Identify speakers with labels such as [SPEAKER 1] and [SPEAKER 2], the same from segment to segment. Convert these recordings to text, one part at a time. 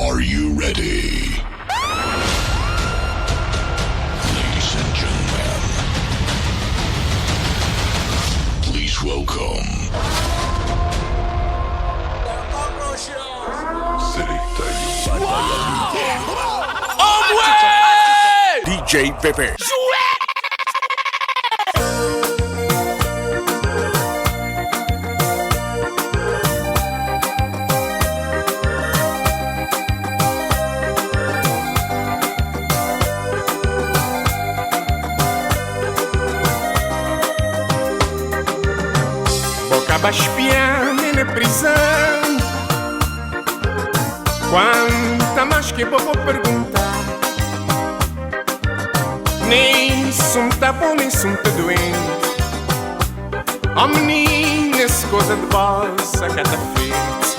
[SPEAKER 1] Are you ready? Ladies and gentlemen, please welcome DJ Pepe.
[SPEAKER 2] Boca espiar-me na prisão. Quanta mais que vou perguntar. Nem sum tá bom, nem sum tá doente. Oh menina, essa coisa de bolsa cada feito.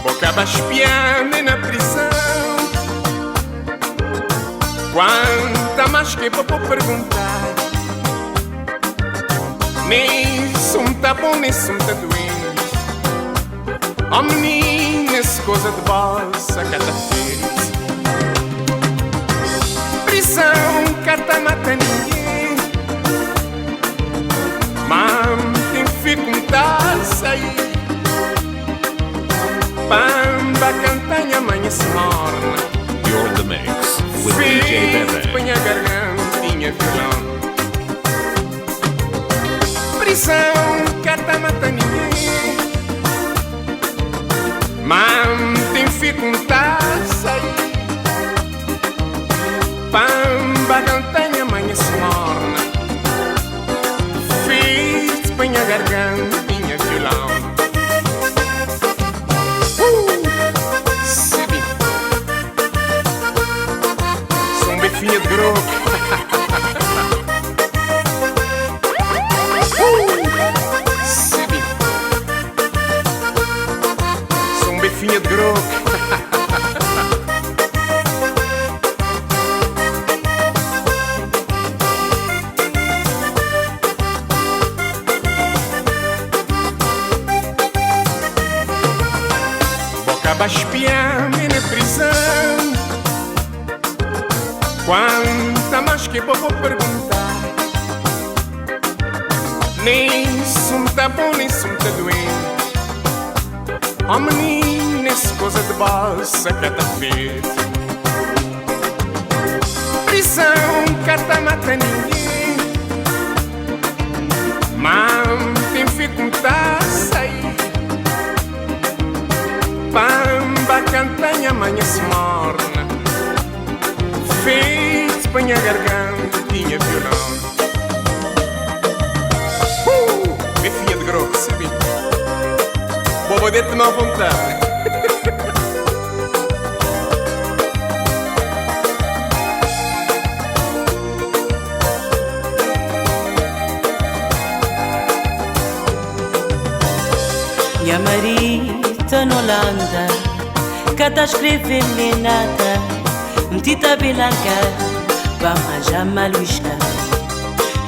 [SPEAKER 2] Boca espiar-me na prisão. Quanta mais que vou perguntar. Nem sum tá bom, nem sum tá doente. Oh menina, essa coisa de bolsa cada feito. Prisão, carta mata ninguém. Mam, tem dificuldade aí. Pamba, cantanha, amanhece morna.
[SPEAKER 3] You're in the mix with DJ Pepe.
[SPEAKER 2] Põe a gargantinha, violão. Prisão, carta mata ninguém. Mam, tem dificuldade aí. Pamba, cantanha, amanhece morna. Fiz, põe a gargantinha, violão. Sibi. Sou um bifinho de groco. Sibi. Sou um bifinho de groco. Acaba espiar-me na prisão. Quanta mais que vou perguntar. Nem sum tá bom, nem sum tá doente. Oh menina, essa coisa de bolsa cada vez. Prisão, carta mata ninguém. Mam, tem dificuldade sair. Pamba, cantanha, amanhece morna. Fez, põe a gargantinha, violão. Bifinha de groco, sabe? Bobodete não à vontade.
[SPEAKER 4] Minha marita na Holanda, cada escrever-lhe nada. Metita Belanca, vamos chamar Luís Cabelo.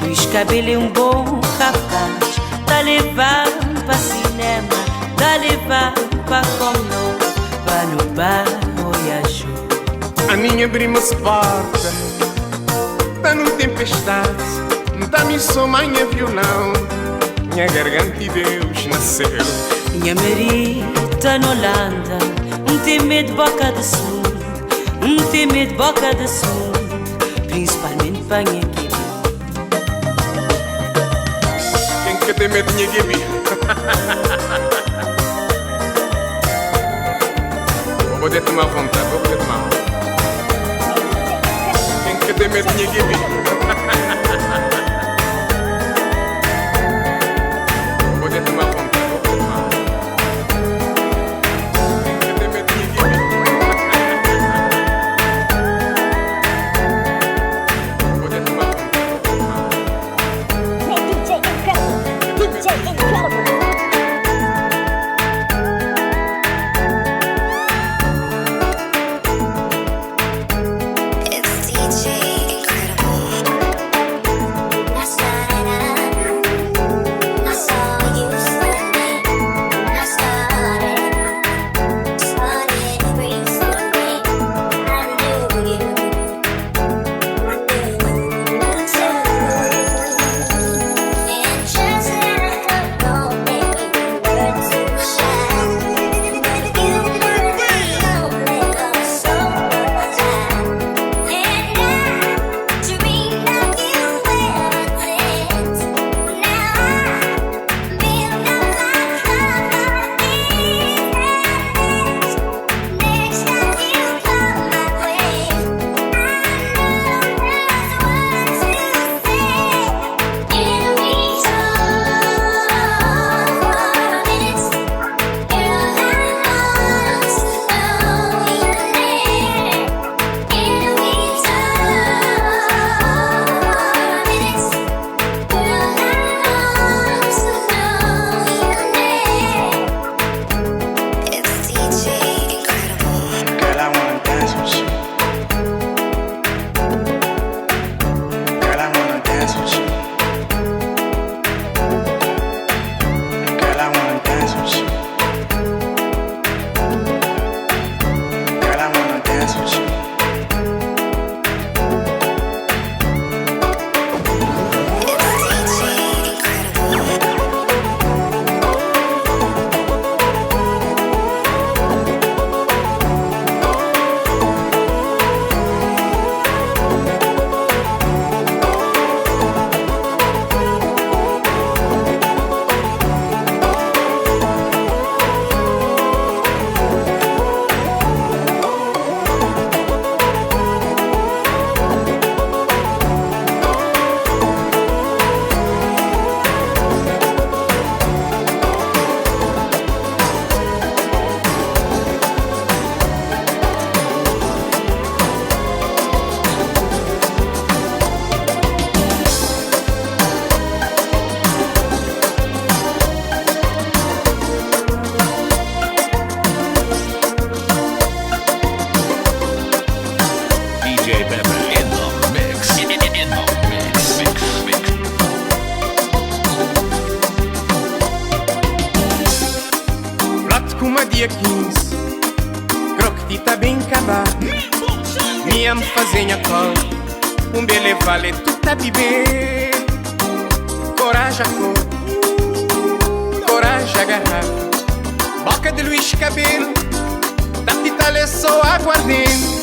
[SPEAKER 4] Luís Cabelo é um bom rapaz. Tá levando para cinema, tá levando para comer, para no bar olhar.
[SPEAKER 2] A minha prima se porta, tá num tempestade. Não tá me só manha violão. Minha garganta e Deus nasceu.
[SPEAKER 4] Minha marita na Holanda, tem medo de boca de segundo, tem medo de boca de segundo, principalmente para minha gibi.
[SPEAKER 2] Quem que tem medo de minha gibi? Vou poder tomar vontade, vou poder tomar. Quem que tem medo de minha gibi? Vou poder tomar vontade.
[SPEAKER 5] dance with you. Girl, I wanna dance with you.
[SPEAKER 3] DJ Bebe in the mix. In the mix.
[SPEAKER 2] Prato com uma dia 15, croqueti tá bem acabado. Minha fazenha cor, bele vale tu tá beber. Coragem a cor, coragem a garrafa. Boca de Luís Cabelo, da pitale só aguardente.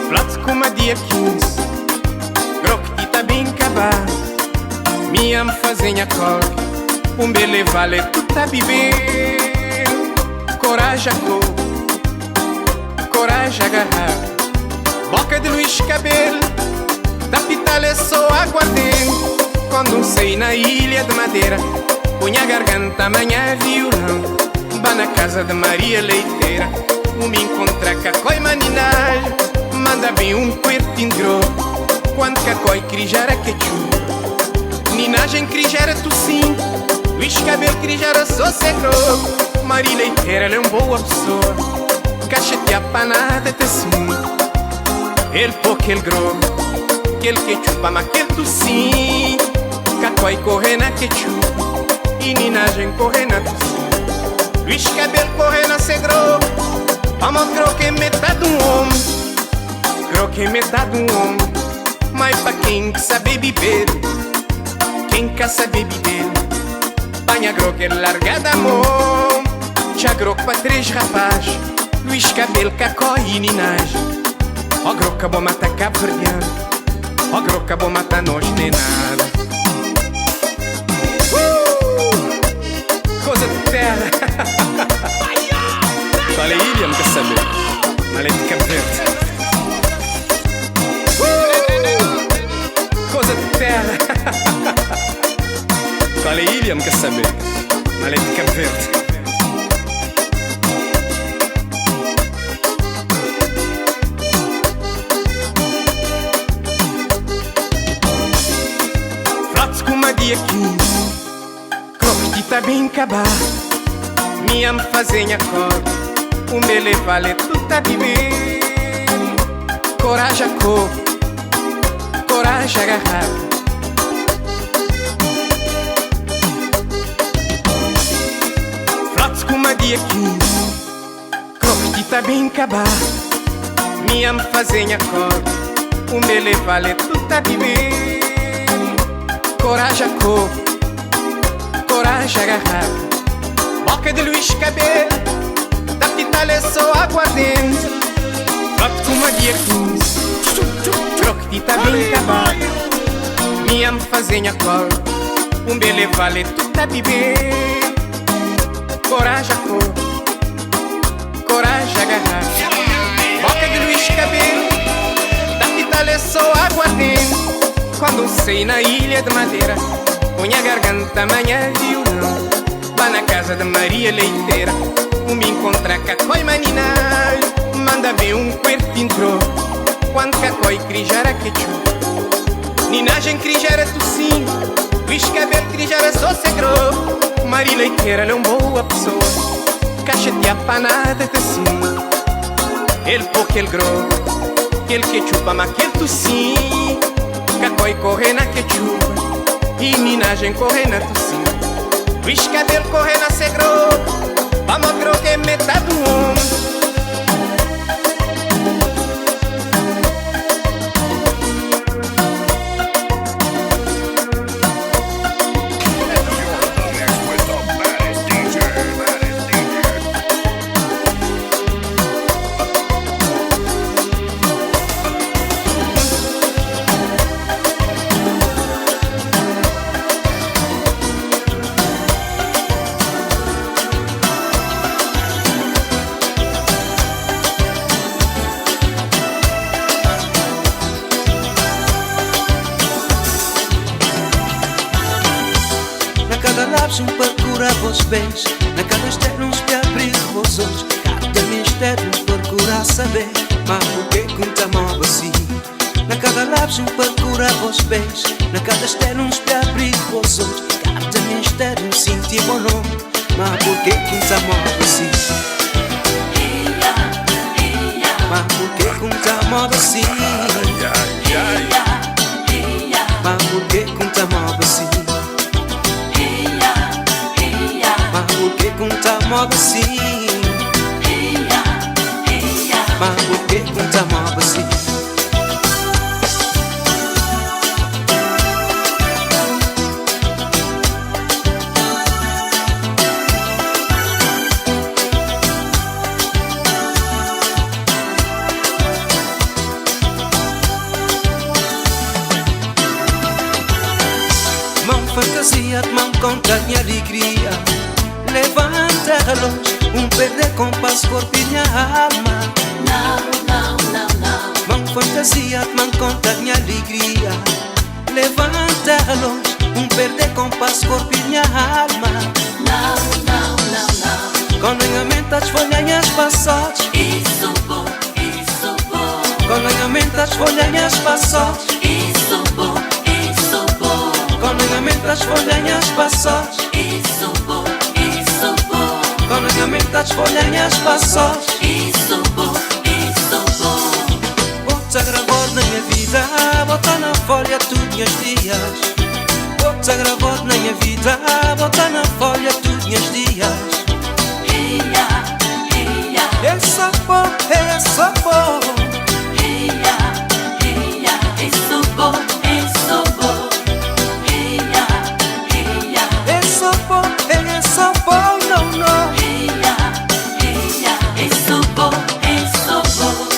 [SPEAKER 2] Prato com uma dia 15, croqueti tá bem acabado. Minha fazenha cor, bele vale tu tá beber. Coragem a cor, coragem a garrafa. Boca de Luís Cabelo, da pitale só aguardente. Quando sei na ilha de Madeira, punha a garganta, amanhã violão. Vá na casa de Maria Leiteira, me encontra cacói maninagem. Manda bem quartinho grosso, quando cacói crijara quechu. Ninagem crijara tu sim, Luís Cabelo crijara sossegro. Maria Leiteira, ela é uma boa pessoa, cachete apanada te sim. Ele pô aquele grosso, aquele quechu, mas aquele tu sim. Cacói corre na quechu, e ninagem corre na tu sim. Luís Cabelo corre na segro, vamos croque metade de homem. Croque metade de homem, mas pra quem sabe beber, quem quer saber beber, panha croque largada a mão. Já croque pra 3 rapaz, Luís Cabelo, cacó e ninagem. Ó croque bom mata Cabo Verdeano, ó croque bom mata nós nem nada. Coisa de terra. Olha aí, Ilha, nunca saber. Na lei de Cabo Verde. Coisa de terra. Olha aí, Ilha, nunca saber. Na lei de Cabo Verde. Prato com uma dia 15, croqueti tá bem acabado. Minha fazenha cor, bele vale tu tá beber. Coragem a cor, coragem a garrafa. Prato com uma dia 15, croqueti tá bem acabado. Minha fazenha cor, bele vale tu tá beber. Coragem a cor, coragem a garrafa. Boca de Luís Cabelo, da pitale só aguardente. Prato com uma dia 15, croqueti tá bem acabado. Minha fazenha cor, bele vale tu tá beber. Coragem a cor, coragem a garrafa. Boca de Luís Cabelo, da pitale só aguardente. Quando sei na ilha de Madeira, punha a garganta, amanhã violão. Vá na casa de Maria Leiteira, me encontra cacói maninagem. Manda bem quartinho grosso, quando cacói crijara quechu. Ninagem crijara tu sim, Luís Cabelo crijara sossegro. Maria Leiteira, ela é uma boa pessoa, cachete apanada te sim. Ele pô aquele grosso, aquele quechu, mas aquele tu sim. Cacói corre na quechupa, e ninagem corre na tu sim. Luís Cabelo corre na segro,
[SPEAKER 6] vos pés. Na cada externo te abrir vos olhos. Cada mistério procurar saber. Mas por que conta mal assim? Na cada lápis procura vos pés. Na cada externo te abrir vos olhos. Cada mistério senti bom nome. Mas por que conta mal assim? Mas por que conta mal assim? Mas por que conta mal assim? Mas por que conta mal assim? Mas por que conta mal assim? Fantasia, mão conta minha alegria. Levanta a luz, perder compasso, corpo e minha alma.
[SPEAKER 4] Não, não, não, não.
[SPEAKER 6] Mão fantasia, mão conta minha alegria. Levanta a luz, perder compasso, corpo e minha alma.
[SPEAKER 4] Não, não, não, não.
[SPEAKER 6] Com a mente as folhas passadas.
[SPEAKER 4] Isso bom, isso bom.
[SPEAKER 6] Com a mente as folhas passadas.
[SPEAKER 4] Isso bom, isso bom.
[SPEAKER 6] Com a mente as folhas passadas.
[SPEAKER 4] Isso bom, isso bom.
[SPEAKER 6] Com a mente as folhas passadas.
[SPEAKER 4] Isso bom, isso bom.
[SPEAKER 6] Bota gravado na minha vida, bota na folha todos meus dias. Bota gravado na minha vida, bota na folha todos meus dias.
[SPEAKER 4] Ia, ia.
[SPEAKER 6] Essa bom, essa bom.
[SPEAKER 4] Ia, ia. Isso bom, isso bom.
[SPEAKER 6] Essa bom, não, não.
[SPEAKER 4] Ia, ia. Isso bom, isso bom.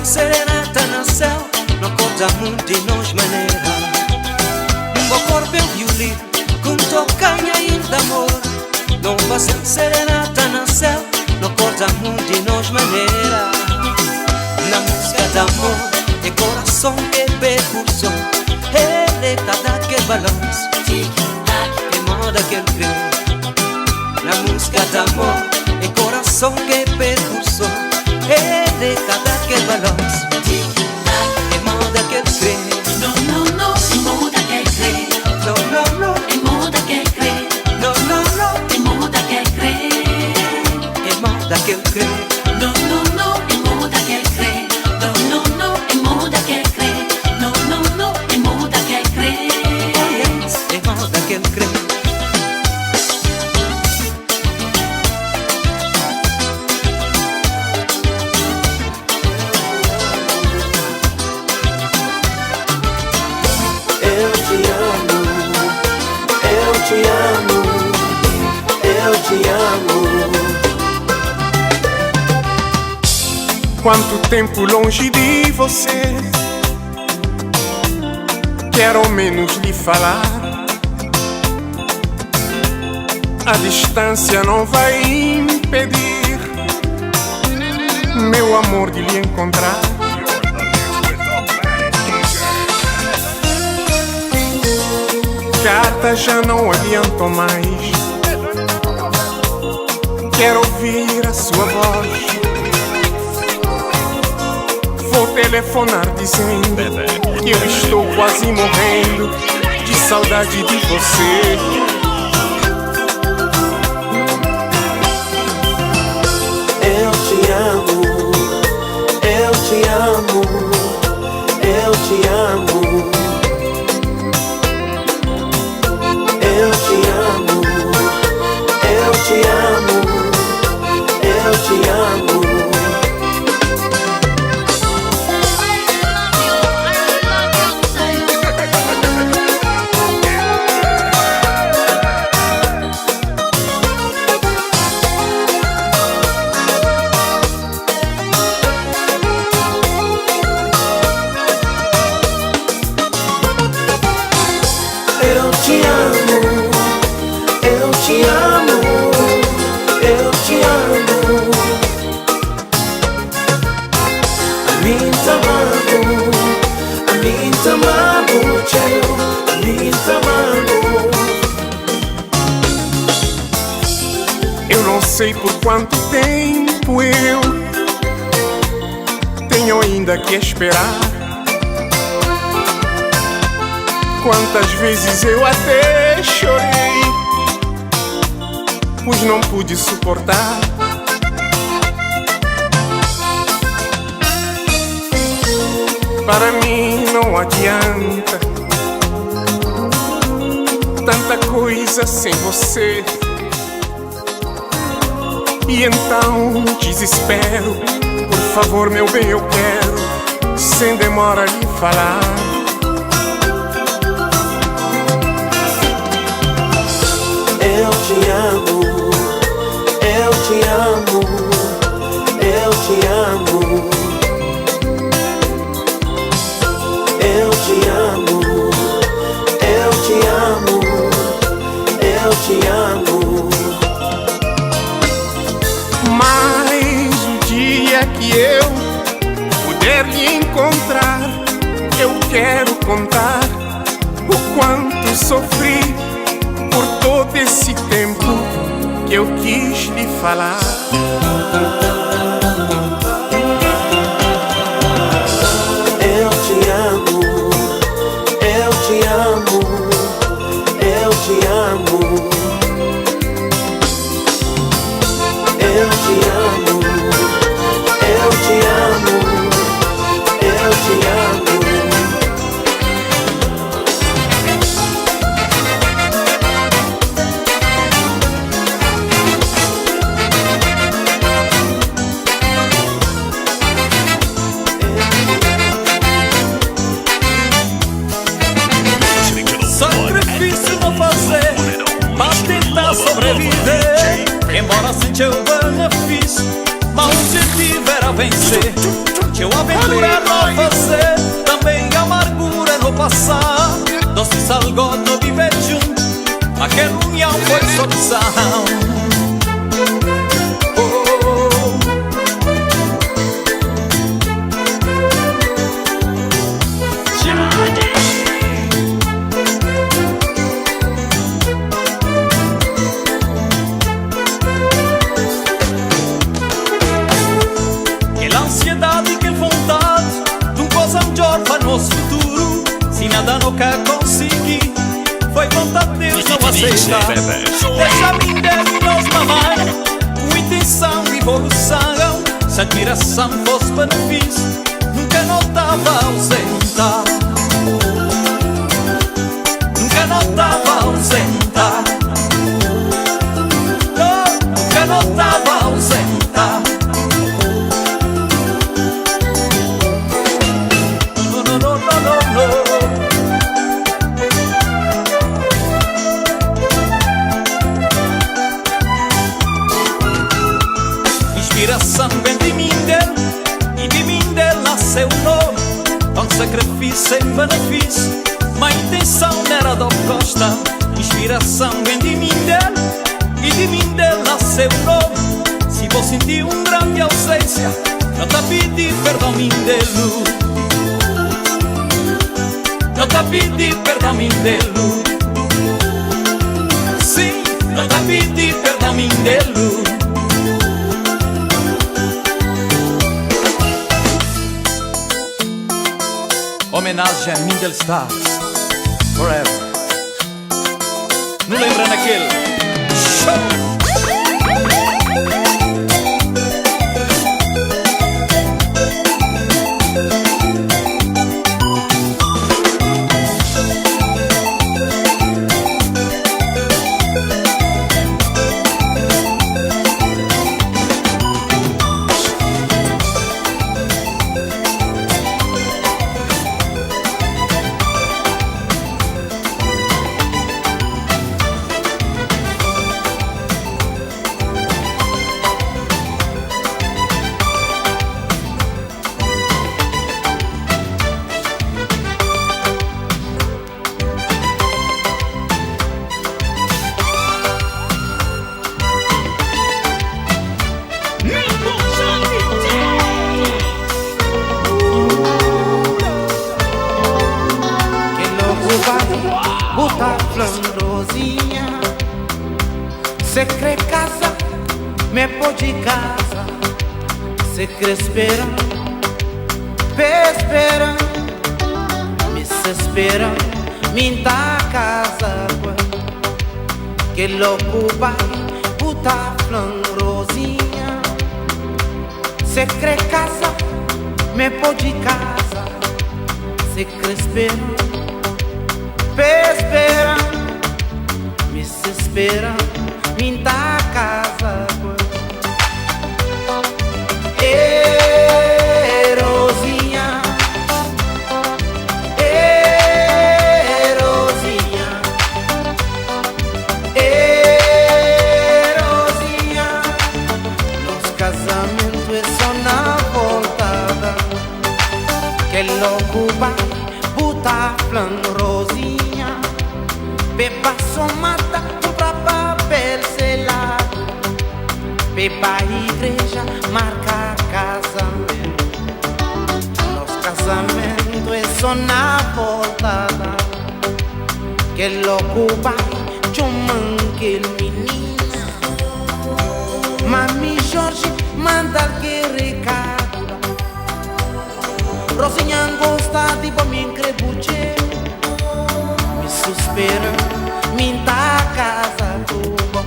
[SPEAKER 6] Serenata no céu, não corta muito e nos maneira. Meu corpo é um violino, com tocanha ainda amor. Não vai ser serenata no céu, não corta muito e nos maneira. Na música de amor, é coração que percussão. Ele é cada que balança, é moda que ele crê. Na música de amor, é coração que percussão. Ele cada que balança, é moda que ele crê.
[SPEAKER 4] Não, não, não, é moda que ele crê.
[SPEAKER 6] Não, não, não,
[SPEAKER 4] é moda que ele crê.
[SPEAKER 6] não, não, não,
[SPEAKER 4] É moda que ele crê.
[SPEAKER 6] é moda que ele crê.
[SPEAKER 4] Não, não, não, é moda que ele crê. Não, não, não, é moda que ele crê. Não, não, não, é moda que ele crê.
[SPEAKER 6] Oh yes, é moda que ele crê.
[SPEAKER 7] Eu te amo, eu te amo, eu te amo.
[SPEAKER 2] Quanto tempo longe de você, quero ao menos lhe falar. A distância não vai impedir meu amor de lhe encontrar. Cartas já não adiantam mais, quero ouvir a sua voz. Vou telefonar dizendo que eu estou quase morrendo de saudade de você.
[SPEAKER 7] Eu te amo, eu te amo, eu te amo. Eu te amo, eu te amo, eu te amo. te amo, eu te amo, eu te amo. Amin tamamo, tchau, amin tamamo.
[SPEAKER 2] Eu não sei por quanto tempo eu tenho ainda que esperar. Quantas vezes eu até chorei, pois não pude suportar. Para mim não adianta tanta coisa sem você. E então desespero, por favor meu bem, eu quero sem demora lhe falar.
[SPEAKER 7] Eu te amo, eu te amo, eu te amo. Eu te amo, eu te amo, eu te amo.
[SPEAKER 2] Mas o dia que eu puder lhe encontrar, eu quero contar o quanto sofri por todo esse tempo que eu quis lhe falar.
[SPEAKER 7] Eu te amo, eu te amo, eu te amo. Eu te amo, eu te amo, eu te amo.
[SPEAKER 8] Sacrifício vou fazer pra tentar sobreviver. Embora sente o benefício, mas se tiver a vencer, que eu aventura não fazer, também a amargura no passar. Doce salgado no viver junto, aquela união foi solução. Nosso futuro, se nada não quer conseguir, foi vontade de Deus não aceitar. Deixa-me Deus nos mamar, com intenção de evolução. Se admiração fosse benefício, nunca notava ausentar. Nunca notava ausentar. Nunca notava ausentar. Inspiração vem de mim dele, e de mim dele nasceu um nome. Com sacrifício sem benefício, mas a intenção não era do Costa. Inspiração vem de mim dele, e de mim dele nasceu um nome. Se vou sentir grande ausência, não te pedi perdão mim dele. Não te pedi perdão mim dele. Sim, não te pedi perdão mim dele. Homenagem a Mindel Stars Forever. Não lembra naquele show?
[SPEAKER 6] Rosinha. Se crê casa, me pode casa. Se crê espera, espera. Me se espera, me dá casa. Que louco vai, puta flan Rosinha. Se crê casa, me pode casa. Se crê espera, me se espera, me dá casa. Rosinha, Rosinha, Rosinha. Nos casamentos é só na voltada. Que louco vai, puta flan Rosinha. Beba só mata pra papel selado. Beba igreja marca casamento. Nos casamentos é só na voltada. Que louco vai, chuman que menina. Mami Jorge manda que recado. Rosinha gosta de bom me increbuche. Me suspira, me dá casa tua.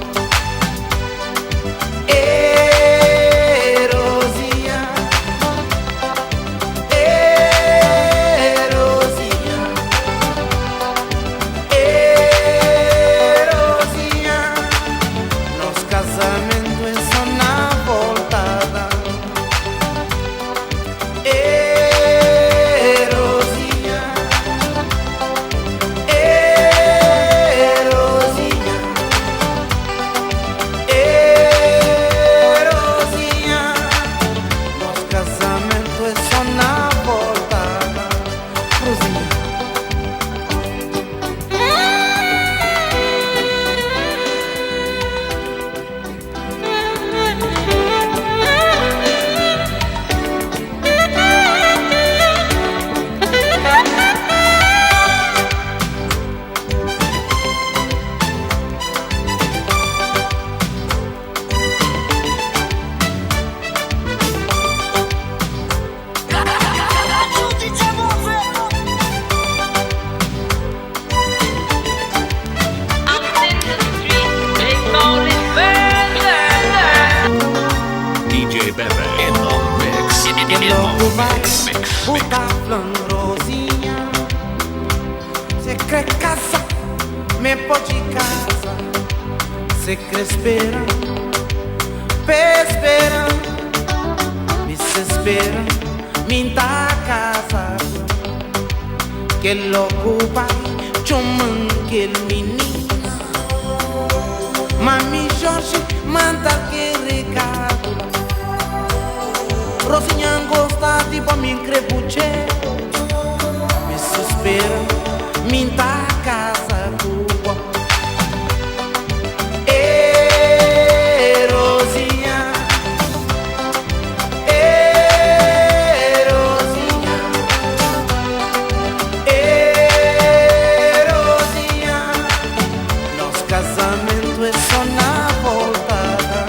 [SPEAKER 6] Rosinha, Rosinha, Rosinha. Nos casamentos é só na voltada. Rosinha, Rosinha, Rosinha. Nos casamentos é só na voltada. Rosinha.
[SPEAKER 3] DJ Pepe in the mix. In the mix.
[SPEAKER 6] Puta flan Rosinha. Se crê casa, me pode casa. Se crê espera, espera. Me se espera, me dá casa. Que louco vai, chuman que menina. Mami Jorge manda que recado. Rosinha gosta de bom me increbuche. Me suspira, me dá casa tua. Rosinha, Rosinha, Rosinha. Nos casamentos é só na voltada.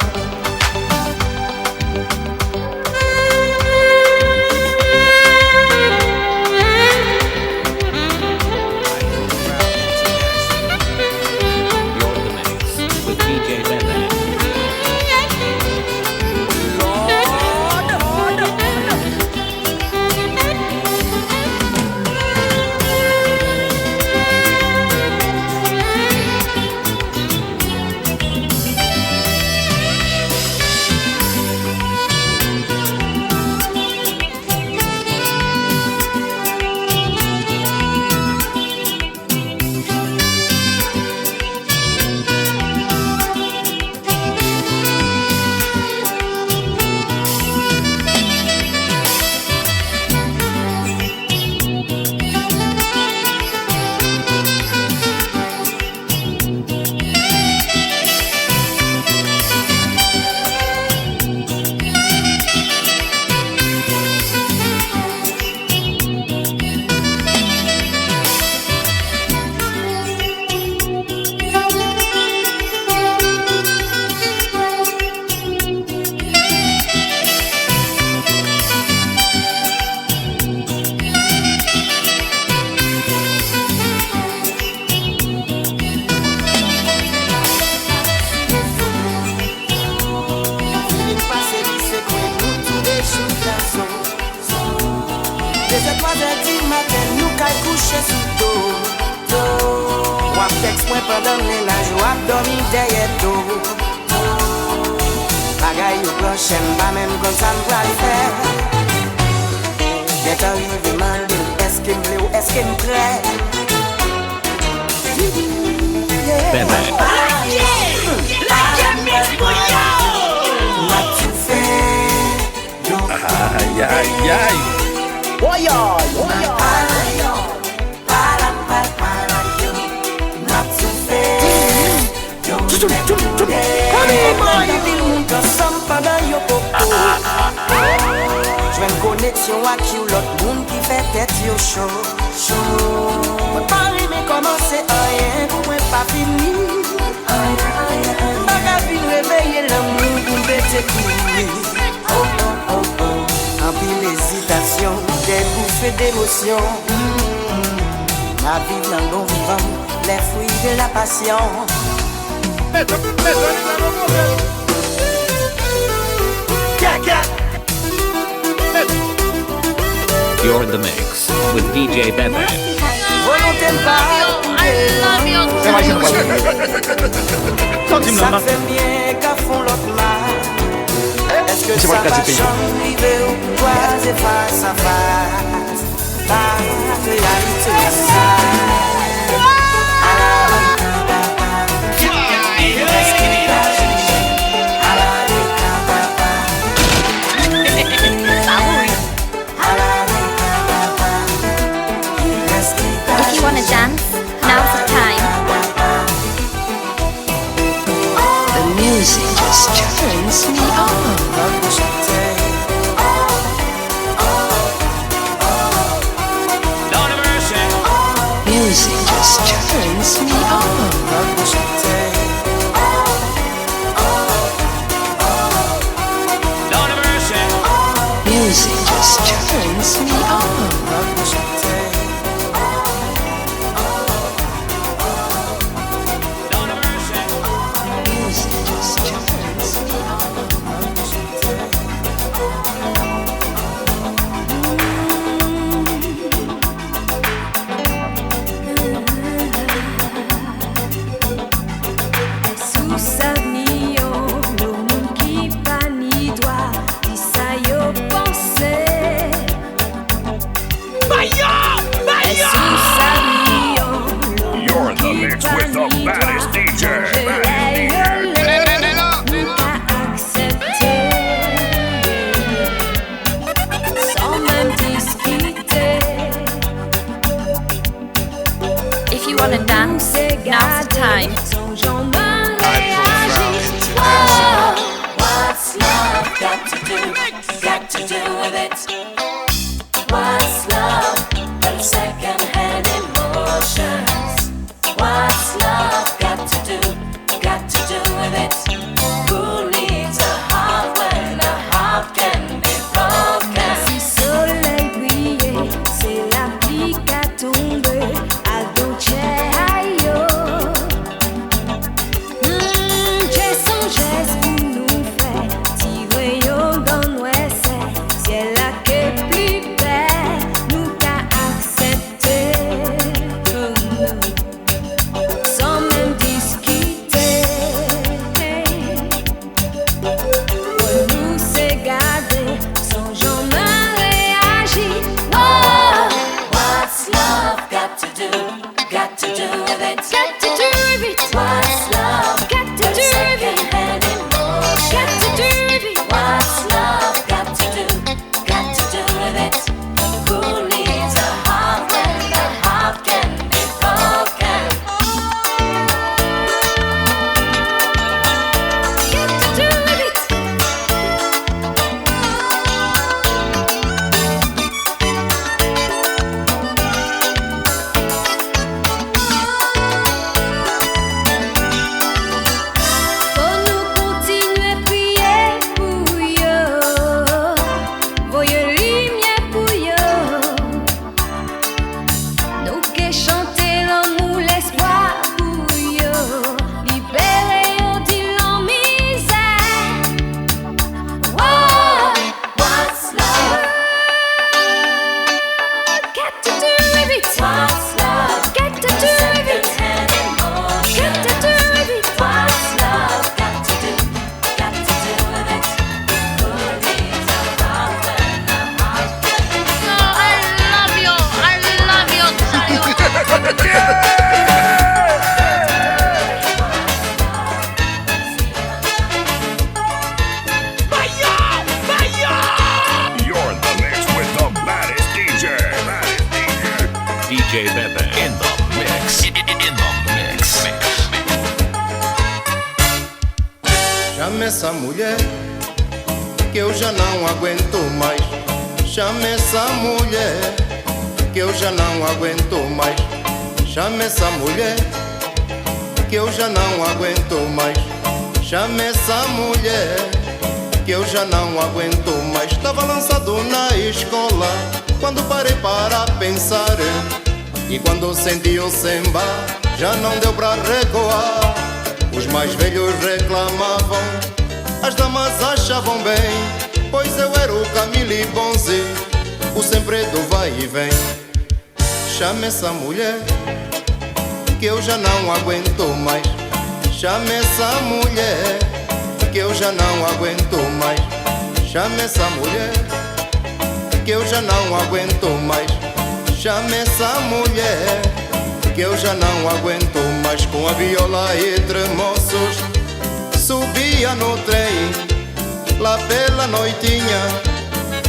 [SPEAKER 3] You're in the mix with DJ Pepe.
[SPEAKER 9] kay couché sous dos. Wap texte moi pendant ménage, wap dormi derrière dos. Bagay yo planche, pas même comme ça m'pral faire. Get arrivé mandé, est-ce qu'il me plaît ou est-ce qu'il me plaît?
[SPEAKER 3] Bebe.
[SPEAKER 1] Ay, ay, ay.
[SPEAKER 9] Jwen koneksyon ak you lot moun ki fè tèt yo show. Mwen pari men komanse ayen pou mwen pa fini. Baka fin reveye l'amour pou mbete koui. Anpil hésitasyon, des bouffées d'émotion. Ma vie nan bon vivant, les fruits de la passion.
[SPEAKER 3] You're in the mix with DJ Bebe.
[SPEAKER 9] Ça fait bien qu'à fond l'autre mal. Est-ce que ça va changer ou croiser face à face? La réalité est ça.
[SPEAKER 10] If you wanna dance, now's the time.
[SPEAKER 11] The music just turns me on. Music just turns me on. Music just turns me on.
[SPEAKER 3] You're in the mix with the baddest DJ.
[SPEAKER 10] If you wanna dance, now's the time.
[SPEAKER 4] What's love got to do? Got to do with it. What's love but a second-hand emotions? What's love got to do? Got to do with it. Who needs a heart when a heart can be broken?
[SPEAKER 12] Si soleil brillait, c'est la pluie qui a tombé. I don't care,
[SPEAKER 2] Chame essa mulher que eu já não aguento mais. Chame essa mulher que eu já não aguento mais. Chame essa mulher que eu já não aguento mais. Chame essa mulher que eu já não aguento mais. Estava lançado na escola quando parei para pensar, e quando senti o samba já não deu pra recuar. Os mais velhos reclamavam, as damas achavam bem, pois eu era o Camille Bonzi, o sempre do vai e vem. Chame essa mulher que eu já não aguento mais. Chame essa mulher que eu já não aguento mais. Chame essa mulher que eu já não aguento mais. Chame essa mulher que eu já não aguento mais. Com a viola e tremoços subia no trem lá pela noitinha,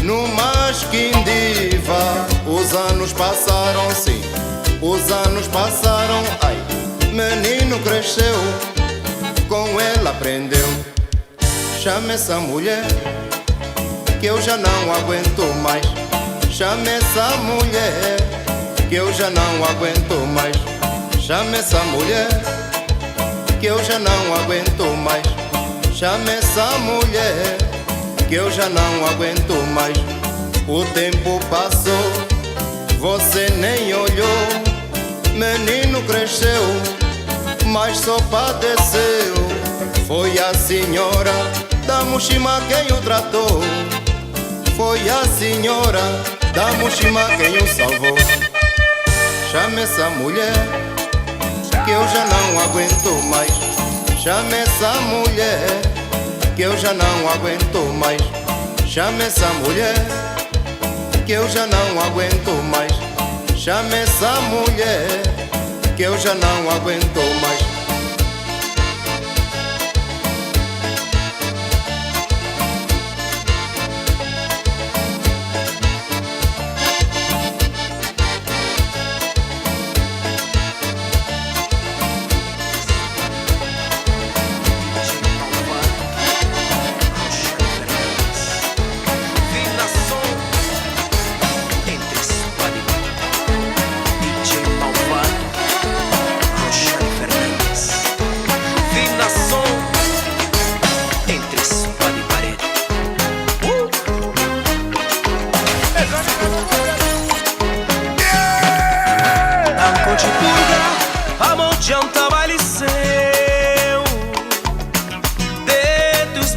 [SPEAKER 2] numa esquindiva. Os anos passaram, sim, os anos passaram. Ai, menino cresceu, com ela aprendeu. Chame essa mulher que eu já não aguento mais. Chame essa mulher que eu já não aguento mais. Chame essa mulher que eu já não aguento mais. Chame essa mulher que eu já não aguento mais. O tempo passou, você nem olhou. Menino cresceu, mas só padeceu. Foi a senhora da Mushima quem o tratou. Foi a senhora da Mushima quem o salvou. Chame essa mulher que eu já não aguento mais. Chame essa mulher que eu já não aguento mais. Chame essa mulher que eu já não aguento mais. Chame essa mulher que eu já não aguento mais.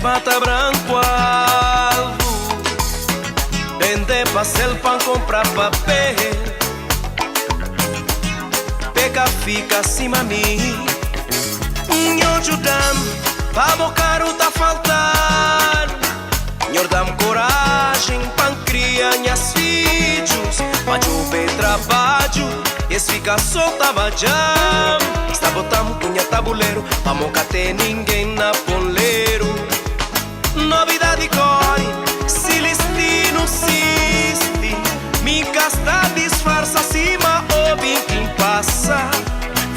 [SPEAKER 13] Mata branco alvo, vende pastel pan comprar papel. Pega, fica acima mim. Nho ajudam, pra bocar o tá faltar. Nho dam coragem, pan criar minhas filhos. Pra chover trabalho, esse fica só trabalhar. Está botando cunha tabuleiro, pra nunca ter ninguém na poleiro. Novidade core, se destino insiste, me casta disfarça acima ou bem quem passa.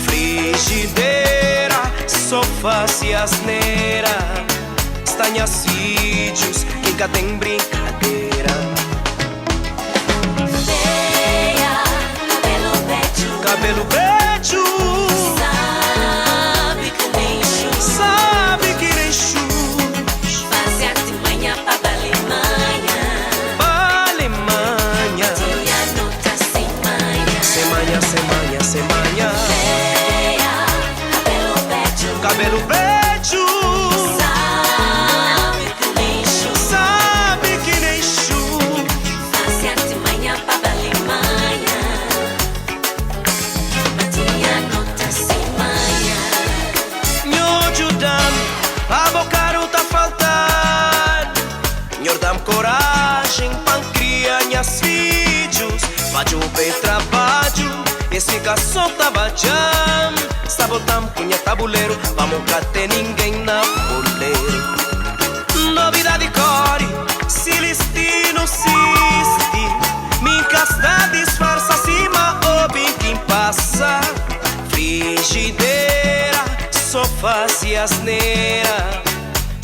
[SPEAKER 13] Frigideira, sofá e asneira, estanha sítios, quem cá tem brincadeira.
[SPEAKER 4] Veia, cabelo bejo,
[SPEAKER 13] cabelo bejo,
[SPEAKER 4] sabe que nem chu,
[SPEAKER 13] sabe que nem chu.
[SPEAKER 4] Semana.
[SPEAKER 13] Cabelo preto,
[SPEAKER 4] sabe que nem chu,
[SPEAKER 13] sabe que nem chu.
[SPEAKER 4] Fazia de manhã pra balimanha, batia nota sem manhã.
[SPEAKER 13] Nho ajudam, a bocar o tá faltar. Nho dam coragem, pra criar minhas filhos. Faço bem trabalho, esse fica só trabalhando. Está botando cunha tabuleiro, pra nunca ter ninguém na poleiro. Novidade core, se destino insiste, me casta disfarça acima ou bem quem passa. Frigideira, sofá e asneira,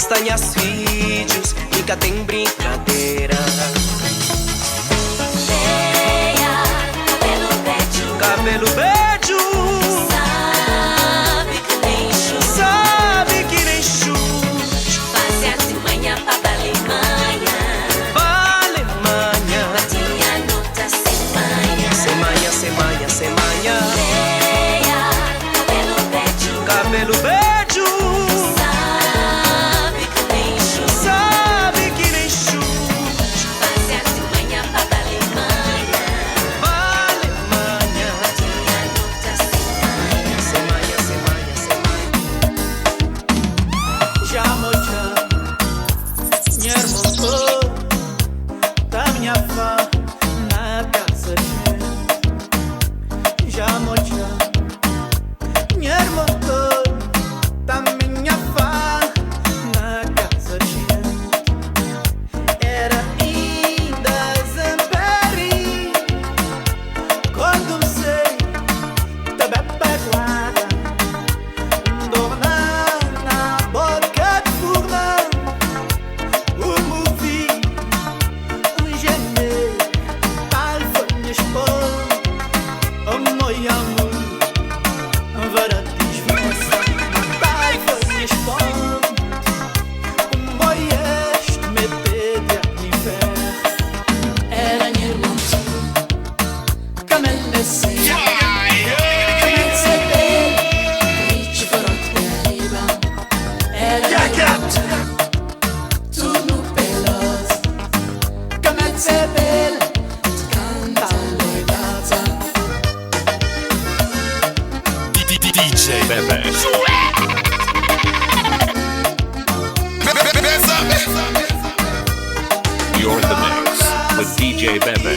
[SPEAKER 13] Estanhas vídeos, nunca tem brincadeira.
[SPEAKER 4] Meia, cabelo beijo,
[SPEAKER 13] cabelo beijo.
[SPEAKER 4] Sabe que nem chute,
[SPEAKER 13] sabe que nem chute.
[SPEAKER 4] Faz assim manhã pra Alemanha.
[SPEAKER 13] Alemanha.
[SPEAKER 4] Batia nota sem manhã.
[SPEAKER 13] Sem manhã, sem manhã, sem manhã.
[SPEAKER 4] Meia, cabelo beijo,
[SPEAKER 13] cabelo beijo.
[SPEAKER 3] DJ Bebe. You're in the mix with DJ Bebe.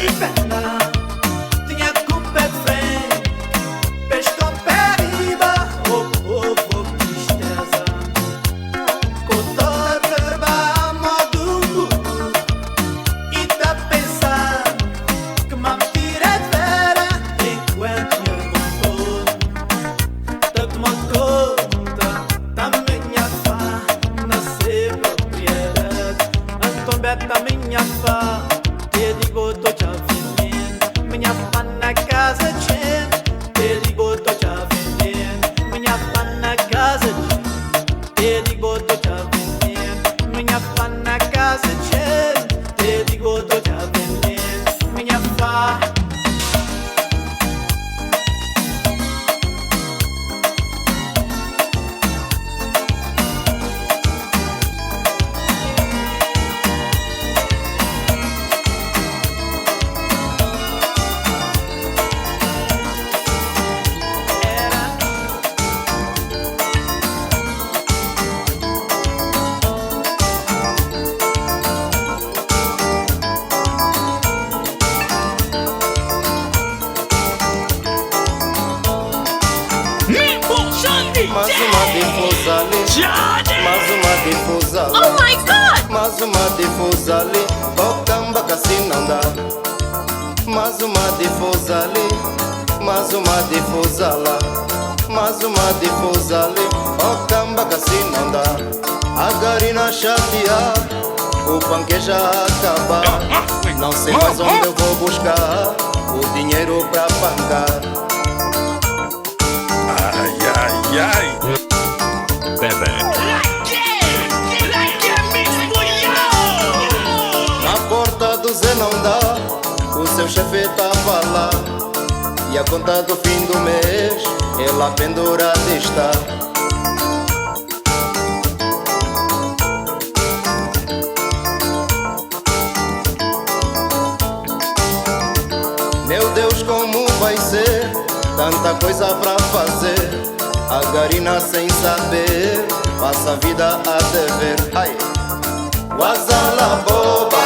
[SPEAKER 10] Oh my God!
[SPEAKER 14] Mais uma difusa ali, o camba que assim não dá. Mais uma difusa ali, mais uma difusa lá. Mais uma difusa ali, o camba que assim não dá. A garina chatear, o panque já acabar. Não sei mais onde eu vou buscar o dinheiro pra pagar.
[SPEAKER 1] Ai, ai, ai.
[SPEAKER 3] Bebe.
[SPEAKER 14] Do Zé não dá, o seu chefe tava lá. E a conta do fim do mês, ela pendurada está. Meu Deus, como vai ser? Tanta coisa pra fazer. A garina sem saber, passa a vida a dever. Ai. Wazala boba,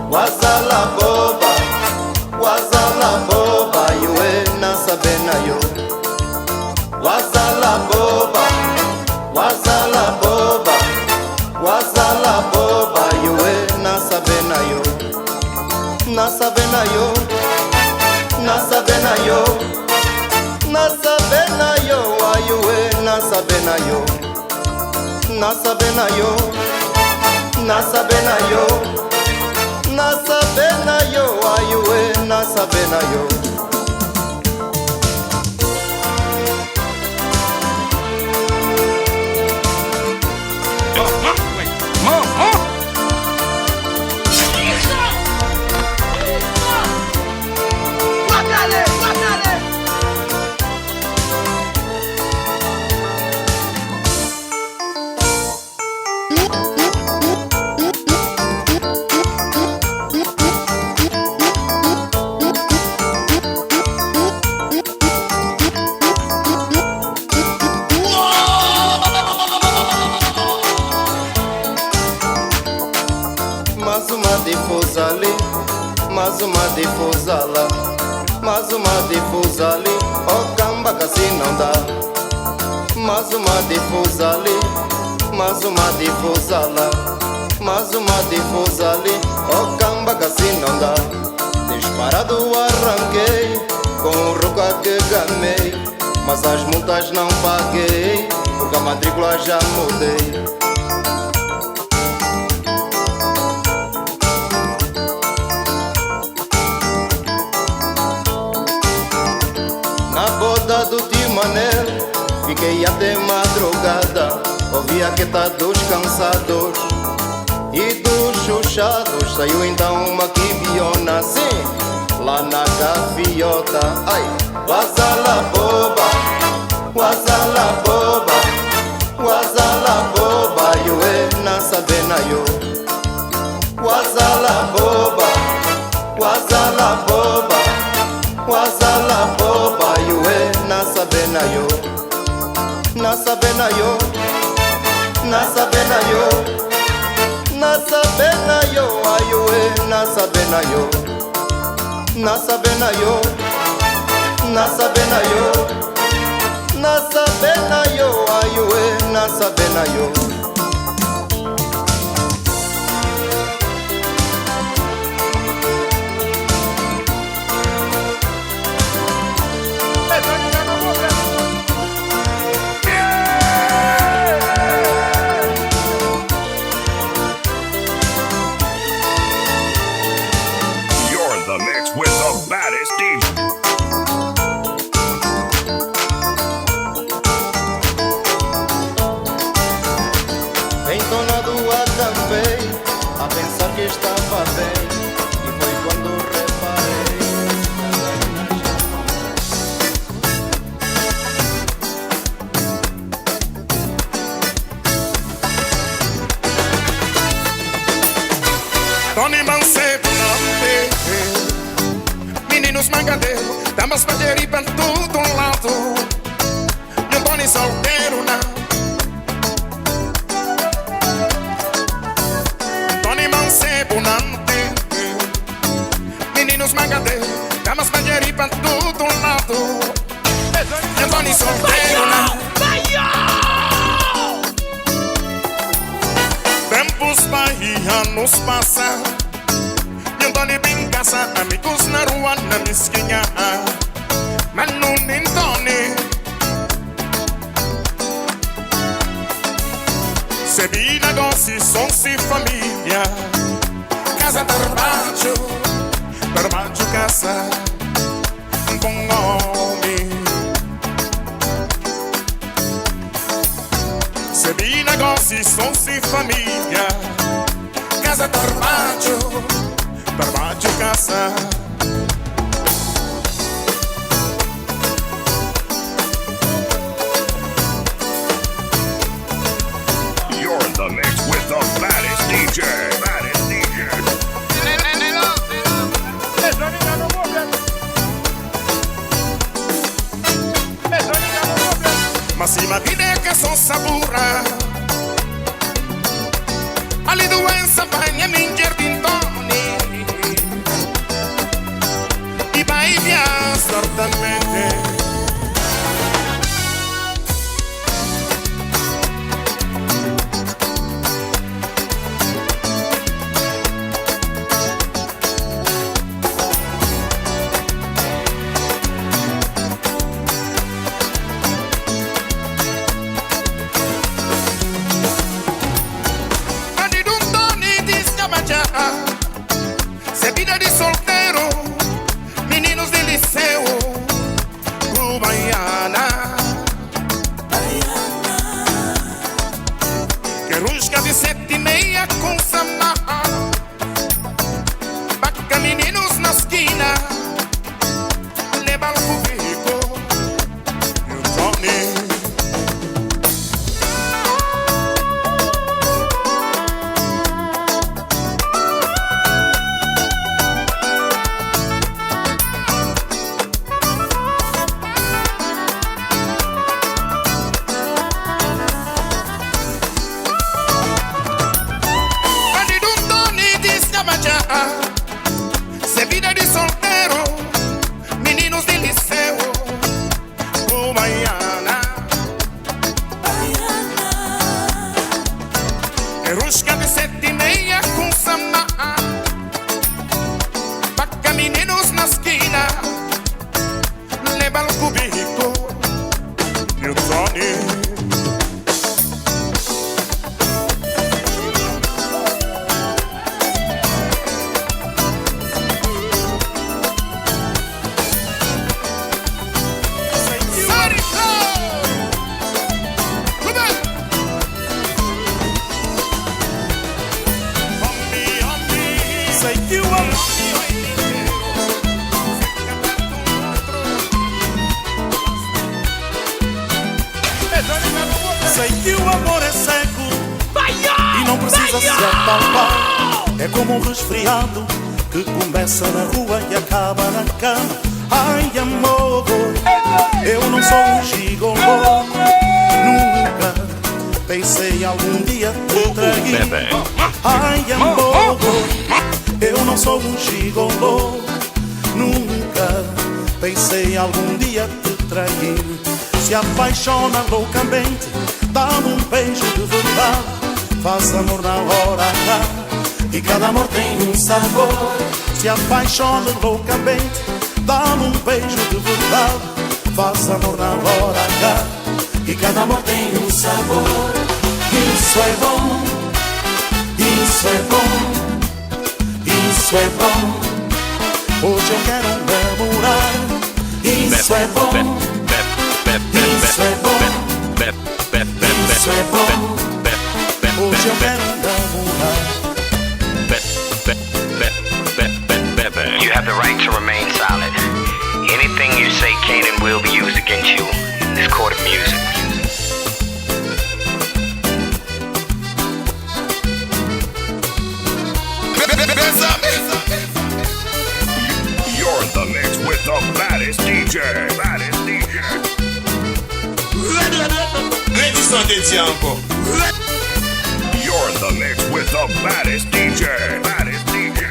[SPEAKER 14] wazala boba, wazala boba, yue na sabena yo. Wazala boba, wazala boba, wazala boba, yue na sabena yo. Na sabena yo, na sabena yo, na sabena yo, ayue na sabena yo. na sabena yo, na sabena yo, na sabena yo, ayue, na sabena yo.
[SPEAKER 15] Mais uma difusala, mais uma difusali, oh camba que assim não dá. Mais uma difusali, mais uma difusala, mais uma difusali, oh camba que assim não dá. Disparado arranquei, com o roca que gamei, mas as multas não paguei, porque a matrícula já mudei. Do tio Manel, fiquei até madrugada. Ouvia que tá dos cansados e dos chuchados. Saiu então uma quibiona, sim, lá na gaviota. Ai, wazala boba, wazala boba, wazala boba, eu é na sabena yo. Wazala boba, wazala boba, wazala boba, eu é na sabena yo, na sabena yo, na sabena yo, na sabena yo, ayue, na sabena yo, na sabena yo, na sabena yo, na sabena yo, ayue, na sabena yo. Entonado acampei a pensar que estava bem, e foi quando reparei.
[SPEAKER 1] Tony Mancebo não tem, meninos mangadeiros, damas pra derivar tudo um lado. E um Tony solteiro não. Meninos mangadeiros, damas pra derivar tudo um lado. E um Tony solteiro não. Tempos baianos passam, e um Tony bem caça, amigos na rua, na mesquinha. Mas não nem Tony se vi negócio, som-se família. Casa Tarbacho, Tarbacho casa, bom homem. Se vi negócio, som-se família. Casa Tarbacho, Tarbacho casa.
[SPEAKER 3] You're in the mix with the baddest DJ. Baddest DJ.
[SPEAKER 1] Mas imagine que sou sabura, ali doença banha min jardim Tony, e vai viajar certamente. Rusca de 7:30 com samba, vaca meninos na esquina, leva o currículo e o Tony. Se vida de solteiro, meninos de liceu, oh Baiana, é rusca de 7:30 com samba, vaca meninos na esquina, leva o currículo e o Tony.
[SPEAKER 16] Sei que o amor é cego e não precisa se apalpar. É como um resfriado que começa na rua e acaba na cama. Ai amor, eu não sou um gigolô. Nunca pensei algum dia te trair. Ai amor, eu não sou um gigolô. Nunca pensei algum dia te trair. Se apaixona loucamente, dá-me um beijo de verdade, faz amor na hora H, e cada amor tem um sabor. Se apaixona loucamente, dá-me um beijo de verdade, faz amor na hora H, e cada amor tem um sabor. Isso é bom, isso é bom, isso é bom. Hoje eu quero namorar. Isso é bom. Isso é bom, isso é bom. Hoje eu quero namorar.
[SPEAKER 17] You have the right to remain silent. Anything you say can and will be used against you in this court of music.
[SPEAKER 3] You're in the mix with the baddest DJ. Baddest DJ. You're in the mix with the baddest DJ. Baddest DJ.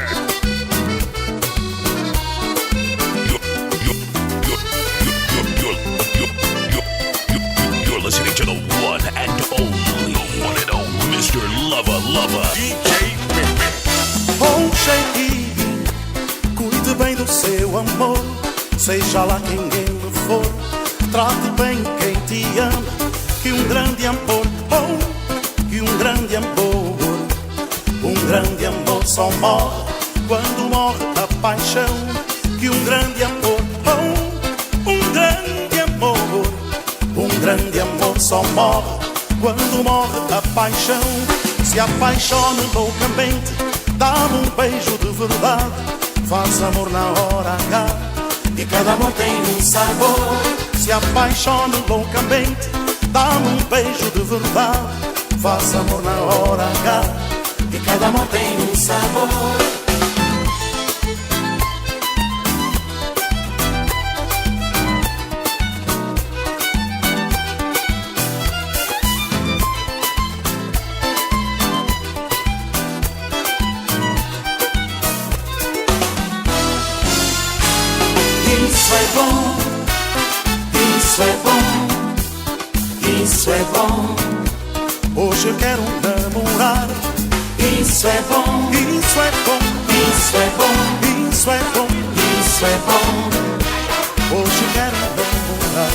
[SPEAKER 3] You're listening to the one and only Mr. Lover. DJ Pepe.
[SPEAKER 16] Oh, cheguei, cuide bem do seu amor, seja lá quem ele for. Trate bem quem te ama, que um grande amor, oh, que um grande amor. Um grande amor só morre quando morre a paixão. Que um grande amor, oh, um grande amor. Um grande amor só morre quando morre a paixão. Se apaixone loucamente, dá-me um beijo de verdade, faz amor na hora H, e cada amor tem um sabor. Se apaixone loucamente, dá-me um beijo de verdade, faz amor na hora H, e cada amor tem um sabor. Isso é bom, isso é bom, isso é bom. Hoje eu quero namorar. Isso é bom, isso é bom, isso é bom, isso é bom, isso é bom. Hoje eu quero namorar.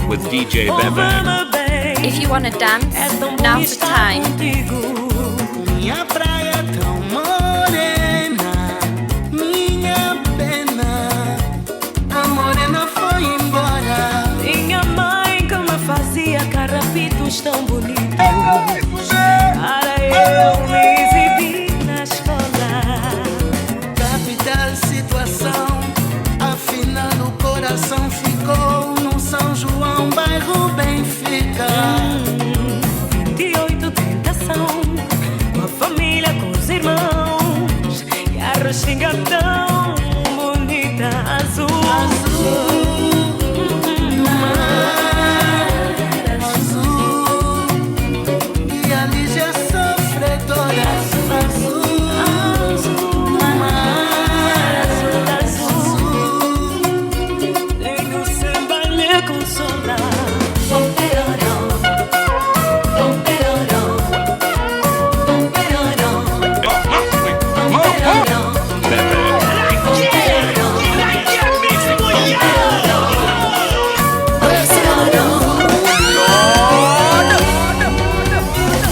[SPEAKER 17] with DJ Bebe.
[SPEAKER 10] If you wanna dance, now's the time.
[SPEAKER 9] Minha praia tão morena, minha pena, a morena foi embora.
[SPEAKER 18] Minha mãe que me fazia carrapitos tão bonitos, para eu me exibir na escola.
[SPEAKER 9] Capital situação, afinal o coração ficou no São João, bairro Benfica.
[SPEAKER 18] 28 tentação, com a família, com os irmãos, e a restinga tão bonita, azul.
[SPEAKER 9] E a Lígia sofredora, azul,
[SPEAKER 18] tenho samba lhe consolar.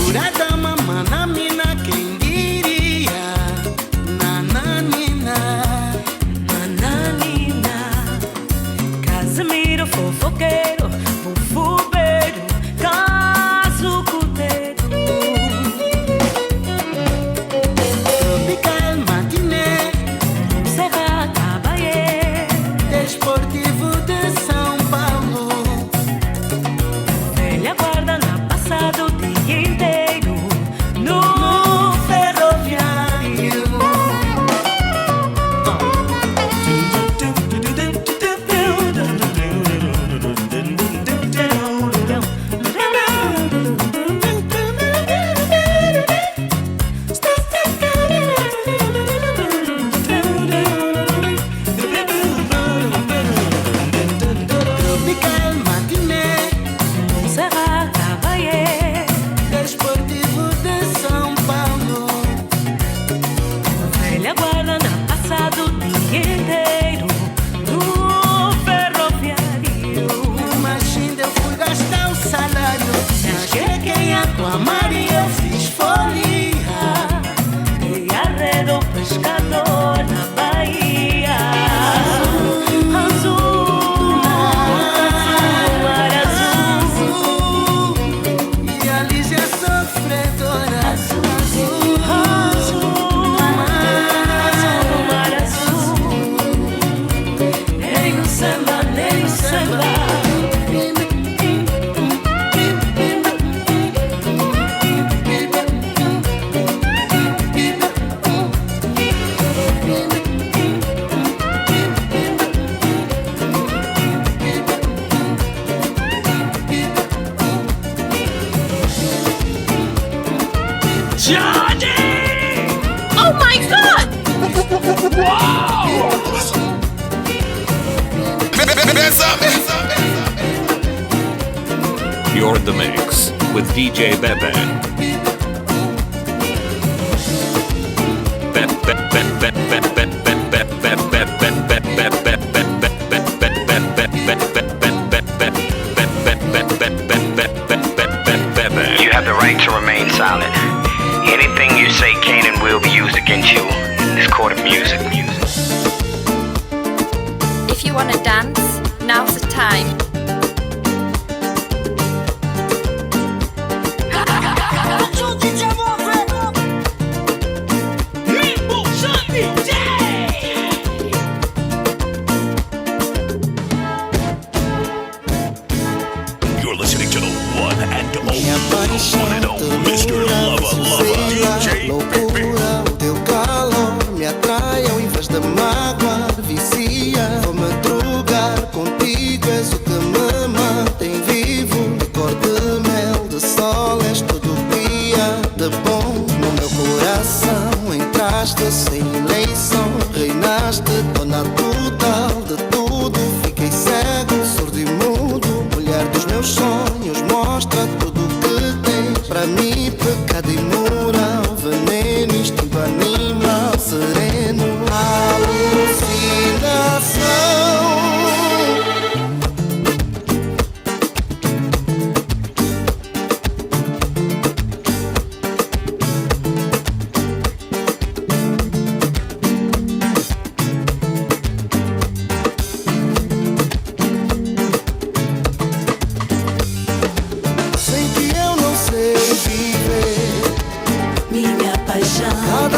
[SPEAKER 9] Curada mamã na mina, quem diria? Nananina,
[SPEAKER 18] Nananina, Casimiro fofoqueiro, bufubeiro, caso cuteiro.
[SPEAKER 9] tropical matiné,
[SPEAKER 18] Serra Caballé,
[SPEAKER 9] desportivo de São Paulo.
[SPEAKER 18] velha guarda na passada o dia inteiro no ferroviário.
[SPEAKER 9] Tropical matiné,
[SPEAKER 18] Serra Caballé,
[SPEAKER 9] desportivo de São Paulo.
[SPEAKER 18] velha guarda na passada o dia inteiro no ferroviário.
[SPEAKER 9] Mas ainda eu fui gastar o salário. Cheguei com a Maria, eu fiz folia.
[SPEAKER 18] E arredou pescador na Bahia. Azul, mar azul.
[SPEAKER 9] E a Lígia sofredora, azul,
[SPEAKER 18] mar azul. Nem o samba, nem o samba.
[SPEAKER 10] Oh my god!
[SPEAKER 17] You're in the mix with DJ Bebe. You have the right to remain silent. Anything you say can and will be used against you in this court of music.
[SPEAKER 10] If you wanna dance, now's the time.
[SPEAKER 3] You're listening to the one and only Mr. Lava Lava, DJ
[SPEAKER 15] Loucura, o teu calor me atrai ao invés da mágoa, vicia. Vou-me drogar contigo, és o que me mantém vivo. De cor de mel, de sol, és todo dia de bom. No meu coração entraste sem eleição, reinaste, dona total de tudo. Fiquei cego, surdo e mudo, mulher dos meus sonhos, mostra tudo o que tens para mim. Pecado imoral, veneno, instinto animal, sereno, alucinação.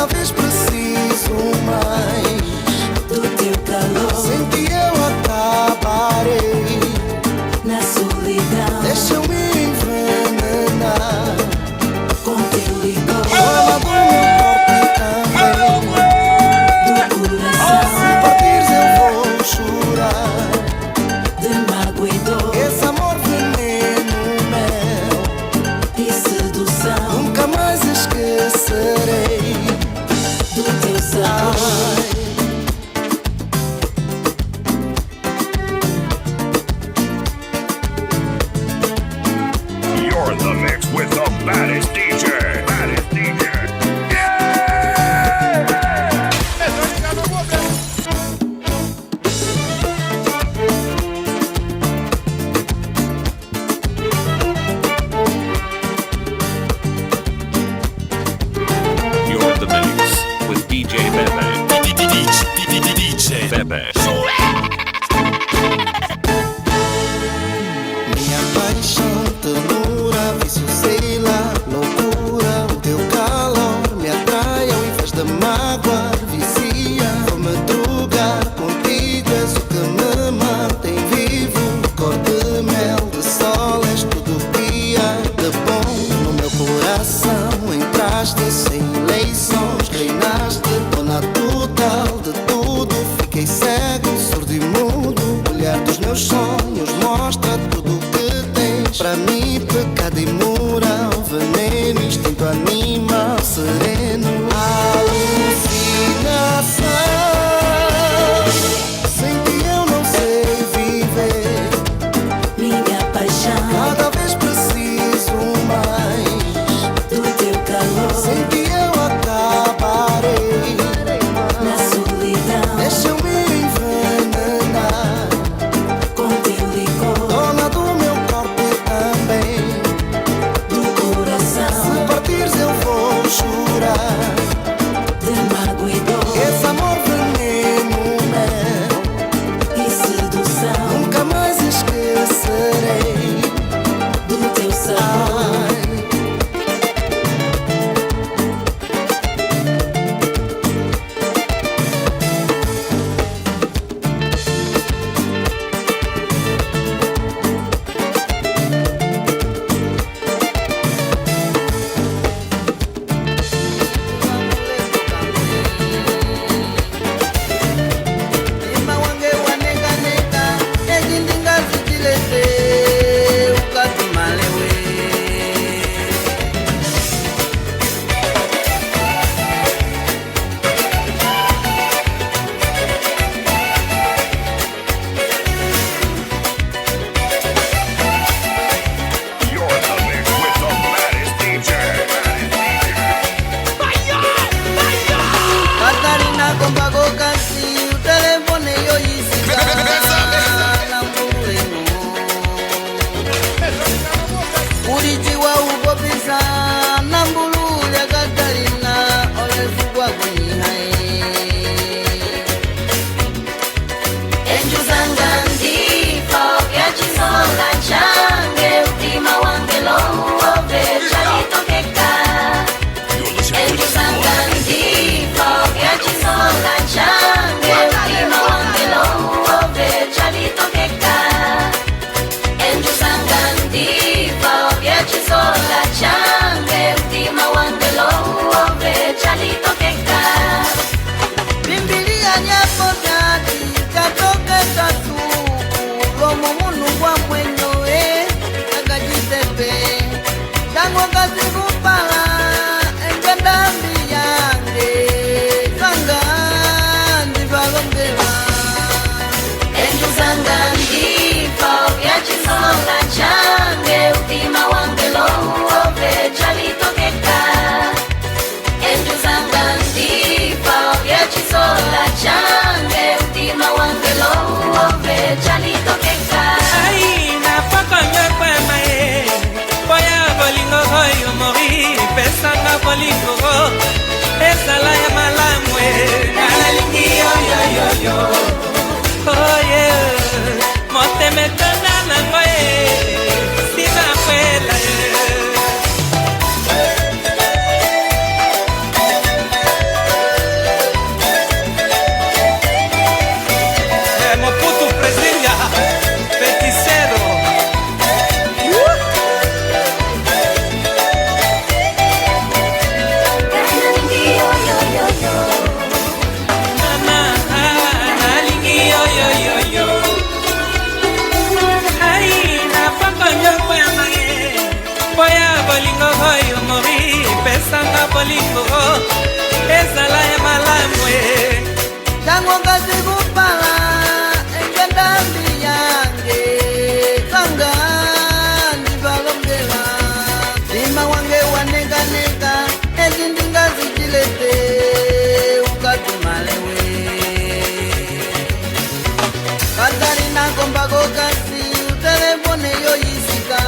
[SPEAKER 14] Cada vez preciso mais
[SPEAKER 4] do teu calor.
[SPEAKER 14] Sem que eu acabarei
[SPEAKER 4] na solidão.
[SPEAKER 14] Deixa eu me envenenar
[SPEAKER 4] com teu licor.
[SPEAKER 14] Fala do meu corpo e também
[SPEAKER 4] do coração.
[SPEAKER 14] Se partires eu vou chorar
[SPEAKER 4] de mágoa e dor.
[SPEAKER 14] Esse amor veneno, mel
[SPEAKER 4] e sedução.
[SPEAKER 14] Nunca mais esquecerei
[SPEAKER 4] do teu sabor.
[SPEAKER 3] You're in the mix with the baddest DJ. Baddest DJ.
[SPEAKER 19] You're in the mix with DJ Bebe. DJ Bebe.
[SPEAKER 14] Minha paixão, ternura, vício, sei lá, loucura. O teu calor me atrai ao invés da mágoa, vicia. Vou-me drogar contigo, és o que me mantém vivo. Cor de mel, de sol, és tudo que há de bom no meu coração. Entraste sem eleições, reinaste, dona total de tudo. Fiquei cego, surdo e mudo. Olhar dos meus sonhos mostra tudo o que tens. Para mim, pecado imoral, veneno, instinto animal, sereno. Alucinação, sem ti eu não sei viver.
[SPEAKER 4] Minha paixão,
[SPEAKER 14] cada vez preciso mais
[SPEAKER 4] do teu calor.
[SPEAKER 14] Sem que eu acabarei
[SPEAKER 4] na solidão.
[SPEAKER 14] Deixa eu me envenenar
[SPEAKER 4] com teu licor.
[SPEAKER 14] Dona do meu corpo e também
[SPEAKER 9] Bolingo, esa la llama la mue.
[SPEAKER 20] Tango kasibu pala, engenda miyange, kanga ndibalongela. Lima wange wanega nega, ezindinga zijilete, ukatumalewe. Katarina kombago kasi, telefone yo yisika.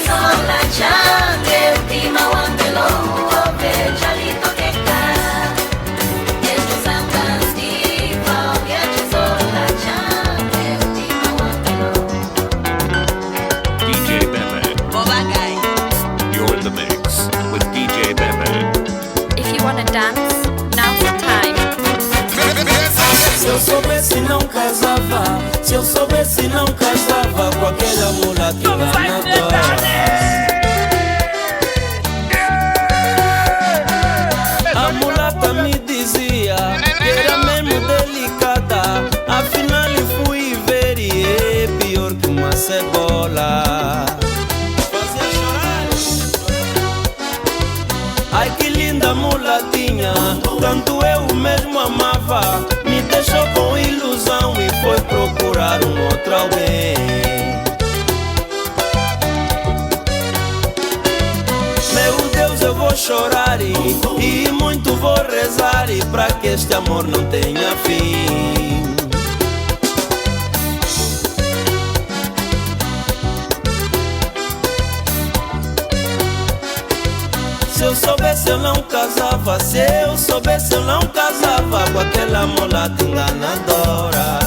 [SPEAKER 4] Sola change ultima wangelo ove chalito keka Ejo sangasti viaje sola change ultima wangelo
[SPEAKER 19] DJ Bebe. You're in the mix with DJ Bebe.
[SPEAKER 10] If you wanna dance, now's the time.
[SPEAKER 6] Se eu soubesse não casava, se eu soubesse não casava com aquela mula que enganadora. A mulata me dizia que era mesmo delicada, afinal fui ver e é pior que uma cebola. Fazia chorar. Ai que linda mulatinha, tanto eu mesmo amava. Me deixou com ilusão e foi procurar um outro alguém. Meu Deus, eu vou chorar e muito vou rezar e pra que este amor não tenha fim. Se eu soubesse eu não casava, se eu soubesse eu não casava com aquela mulata enganadora.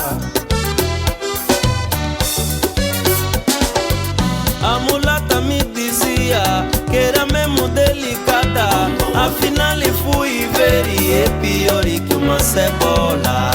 [SPEAKER 6] A mulata me dizia que era mesmo delicada, afinal fui ver e é pior que uma cebola.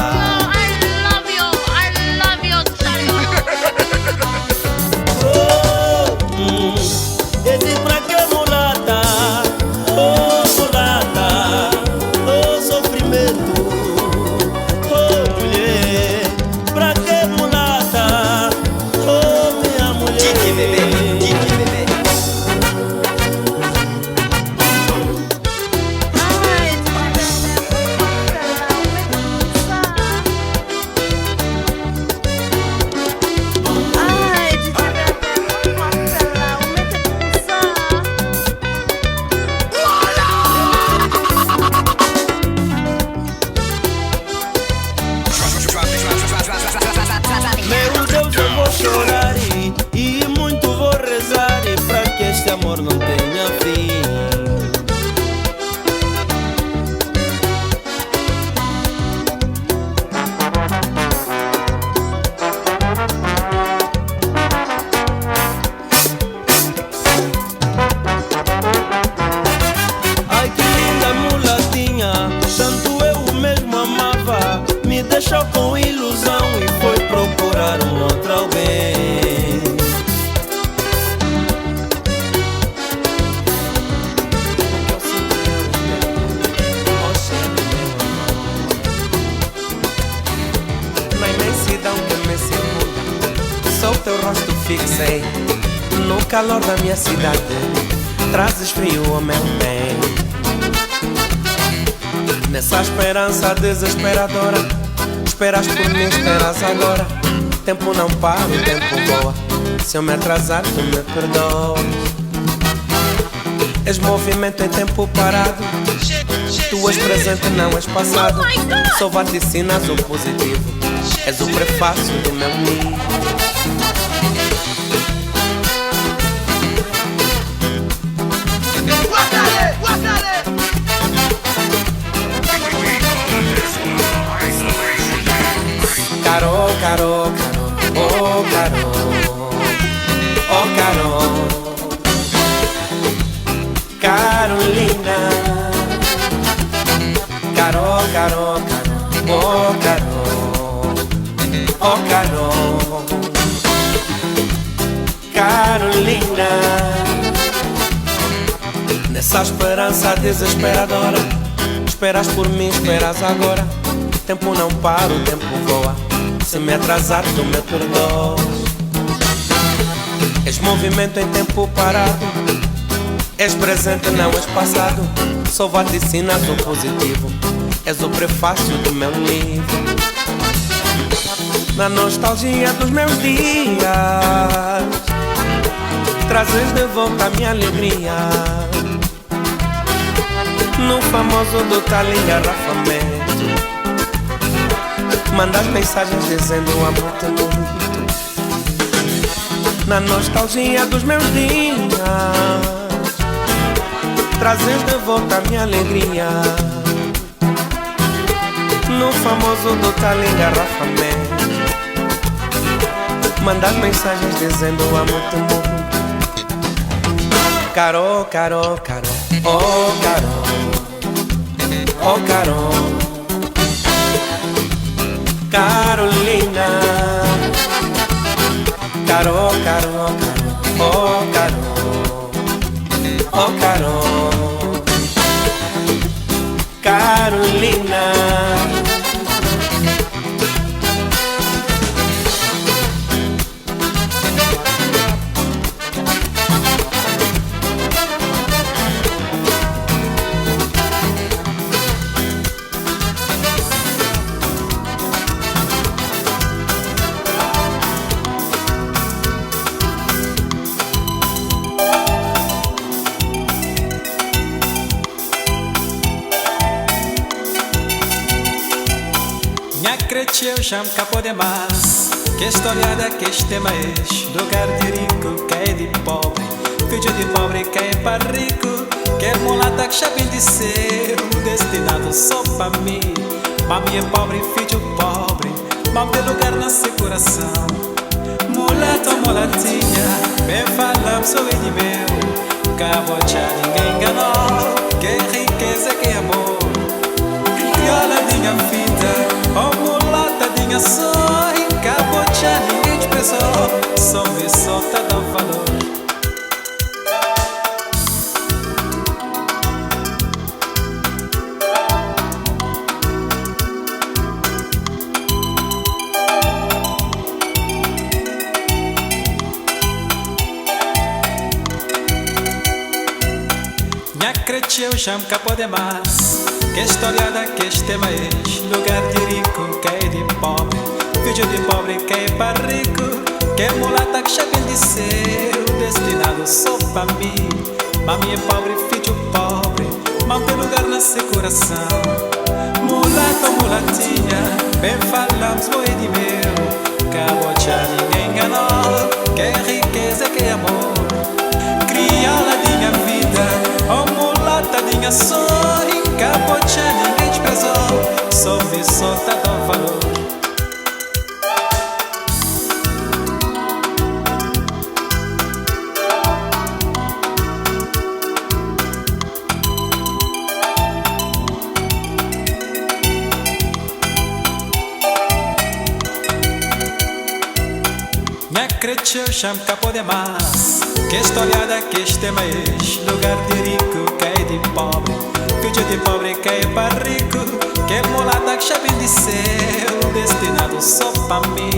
[SPEAKER 9] Fixei no calor da minha cidade, trazes frio ao meu bem. Nessa esperança desesperadora, esperas por mim, esperas agora. Tempo não para, o tempo voa. Se eu me atrasar, tu me perdoas. És movimento em tempo parado, tu és presente, não és passado. Só vaticinas o positivo, és o prefácio do meu ninho. Caro, caro, caro, oh caro, oh caro, Carolina. Caro, caro, caro, oh caro, oh caro, Carolina. Nessa esperança desesperadora, esperas por mim, esperas agora. Tempo não para, o tempo voa.
[SPEAKER 6] Se me atrasar, tu me perdoas. És movimento em tempo parado, és presente, não és passado. Sou vaticina do positivo, és o prefácio do meu livro. Na nostalgia dos meus dias, trazes de volta a minha alegria. No famoso do tal engarrafamento, mandas mensagens dizendo amo-te muito. Na nostalgia dos meus dias, trazes de volta a minha alegria. No famoso do tal engarrafamento, mandas mensagens dizendo amo-te muito. Carol, Carol, Carol, oh Carol, oh Carol, Carolina, Carol, Carol, Carol, oh Carol, oh Carol, Carolina.
[SPEAKER 8] Eu chamo capo demais. Que história da que este tema é lugar de rico que é de pobre, filho de pobre que é para rico, que é mulata que já vem de ser destinado só para mim. Mami é pobre, filho pobre, mami tem lugar no seu coração. Mulata, mulatinha, bem falamos sobre de meu, cabocha ninguém enganou, que riqueza, que amor, criola minha vida, oh mulata dinha só, cabocha ninguém te prezou, só me solta dá valor. Eu chamo capo demais. Que história da que este tema é lugar de rico que é de pobre, filho de pobre que é para rico, que é mulata que já vem de ser destinado só para mim. Mami é pobre, filho pobre, mas tem lugar no seu coração. Mulata, mulatinha, bem falamos boi de meu, cabocha ninguém enganou, que é riqueza, que é amor, criola de minha vida, oh mulata dinha só, cabocha ninguém te prezou, só me solta dá valor. Eu chamo capo demais. Que história da que este tema é lugar de rico que é de pobre, filho de pobre que é para rico, que é mulata que já vem de céu destinado só para mim.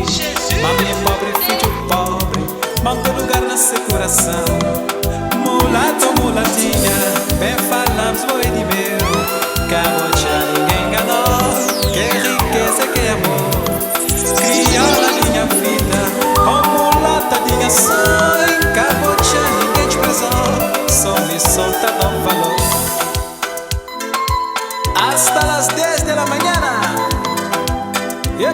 [SPEAKER 8] Mami é pobre, filho pobre, mas tem lugar no seu coração. Mulato, mulatinha, bem falamos boi de meu, cabocha ninguém enganou, que riqueza, que amor, criola minha vida, oh mulata dinha só, cabocha ninguém te prezou, só me solta dá valor. Hasta las 10 de la mañana. Yeah.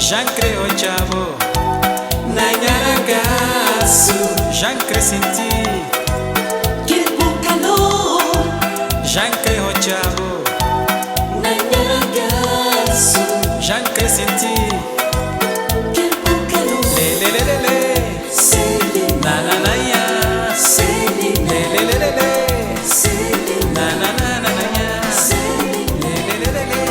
[SPEAKER 8] Jancre Ochavo Nagaragasu Jancre Sinti
[SPEAKER 4] Quel beau calor
[SPEAKER 8] Jancre Ochavo
[SPEAKER 4] Nagaragasu
[SPEAKER 8] Jancre Sinti
[SPEAKER 4] Quel beau calor
[SPEAKER 8] Lelelelele
[SPEAKER 4] Céline
[SPEAKER 8] Nananaya
[SPEAKER 4] Céline
[SPEAKER 8] Lelelelele
[SPEAKER 4] Céline
[SPEAKER 8] Nananaya
[SPEAKER 4] Céline
[SPEAKER 8] Lelelelele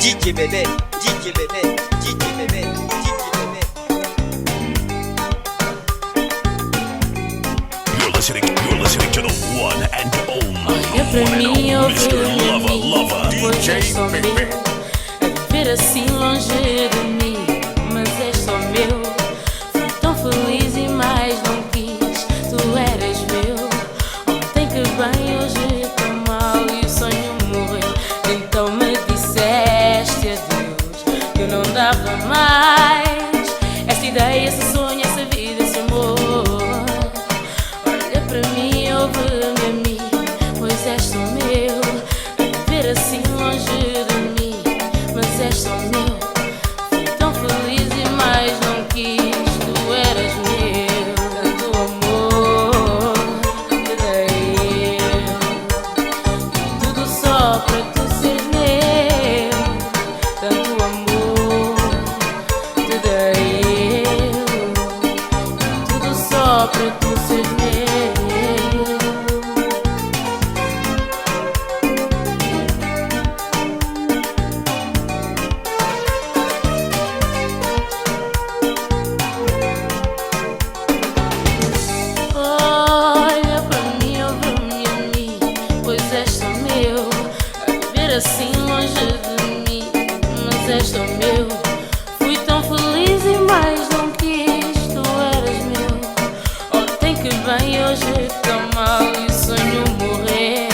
[SPEAKER 9] DJ bébé, DJ bébé, DJ bébé, DJ bébé.
[SPEAKER 3] You're listening to the one and only
[SPEAKER 18] Olha pra mim, eu
[SPEAKER 3] Mr. Lover Lover.
[SPEAKER 18] pois és só meu. É viver assim longe de mim, mas és só meu. Fui tão feliz e mais não quis, tu eras meu. Ontem que bem, hoje tão mal e o sonho morreu. Então me disseste adeus, que eu não dava mais. Essa ideia, esse sonho, essa vida, esse amor. Olha pra mim, ouve-me a mim, pois és só meu. A viver assim longe de mim, mas és só meu. Fui tão feliz e mais não quis, tu eras meu. Tanto amor te dei eu, tudo só pra tu seres meu. Tanto amor te dei eu, tudo só pra tu seres meu. Olha pra mim, ouve-me a mim, pois és só meu. A viver assim longe de mim, mas és só meu. Fui tão feliz e mais não quis, tu eras meu. Ontem que bem, hoje tão mal e o sonho morreu.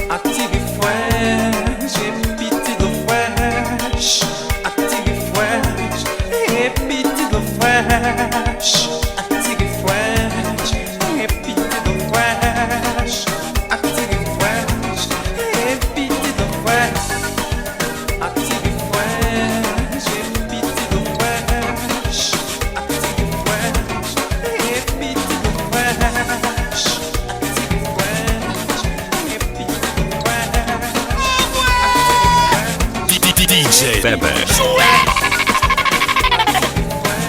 [SPEAKER 8] Active fresh, repetido fresh. Active fresh, repetido fresh. Active fresh, repetido fresh. Active fresh, repetido fresh. Active fresh, repetido fresh. Active fresh, repetido fresh. Active fresh,
[SPEAKER 3] DJ Bebe.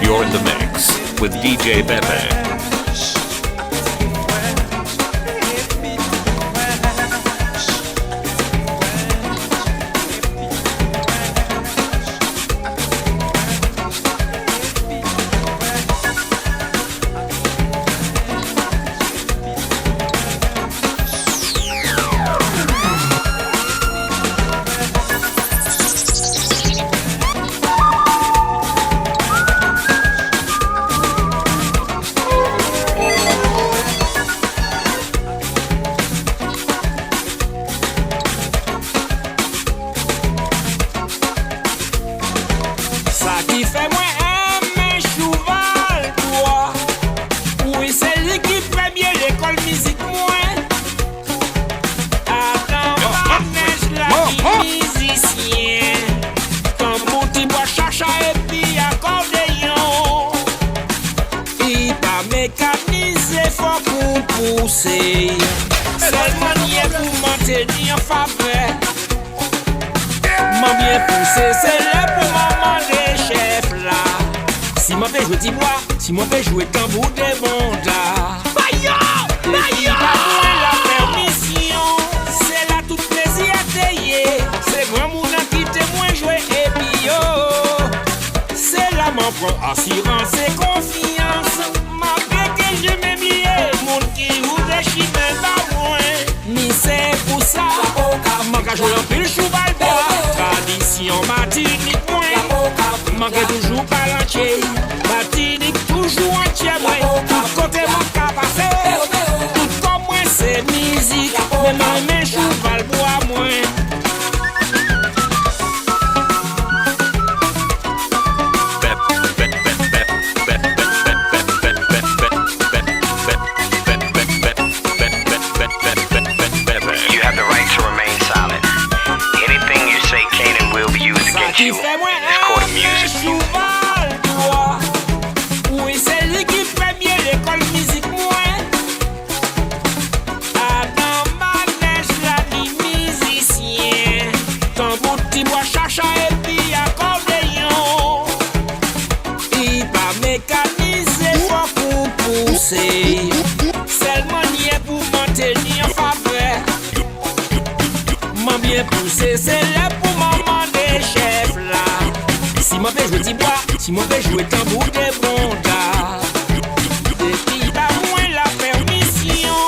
[SPEAKER 19] You're in the mix with DJ Bebe.
[SPEAKER 2] Ça qui fait moi aimer cheval toi. Oui, c'est lui qui fait bien l'école musique moi. Attends, neige la musicien. Comme mon petit bois chacha et puis accordéon. Il pas mécanisé fort pour pousser. Seulement nier pour maintenir en faveur. M'a bien poussé, c'est là pour maman des chefs là. Si m'en fait jouer petit bois, si m'en fait jouer tambour des mondas. Bayo, bayo. La permission,
[SPEAKER 21] prend assurance et confiance. Malgré que je m'aimais, mon qui ouvre chimé pas moins. Mais c'est pour ça, manque à jouer un peu le cheval bois. Tradition Martinique moins. Manque toujours pas l'entier. Martinique toujours entier moins. Tout côté manque à passer. Tout comme moi c'est musique. Mais mes cheval bois moins.
[SPEAKER 17] You have the right to remain silent. Anything you say can and will be used against you. It's called music.
[SPEAKER 21] Oui, c'est lui qui fait bien l'école musique, moi. Adam Manège, la vie musicien. Tambour, petit bois, chacha et puis accordéon. Il va mécaniser, faut pour pousser. Seulement n'y est pour maintenir en faveur. M'en bien pousser, c'est là pour maman des chefs là. Si m'en fait jouer petit bois, si m'en fait jouer tambour des bondas. Depuis pas moins la permission,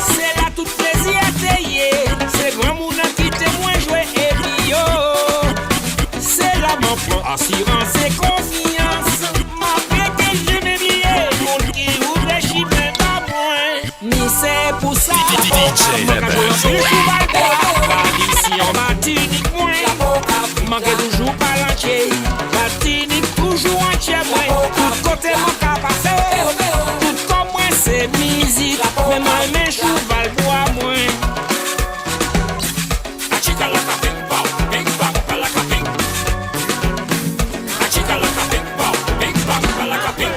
[SPEAKER 21] c'est là tout plaisir taillé. C'est grand moun qui témoin jouer et bio. C'est là mon prend assurance et confiance. Malgré que je m'aimais, mon qui ouvre les chimés pas moins. Mais c'est pour ça, tradition Martinique moins. Manque toujours pas l'entier. Martinique toujours entier moins. Tout côté manque à passer. Tout comme moi c'est musique. Mais mes cheval bois moins. Achika la kaping pao, ping bang la kaping. Achika la kaping pao, ping bang la kaping.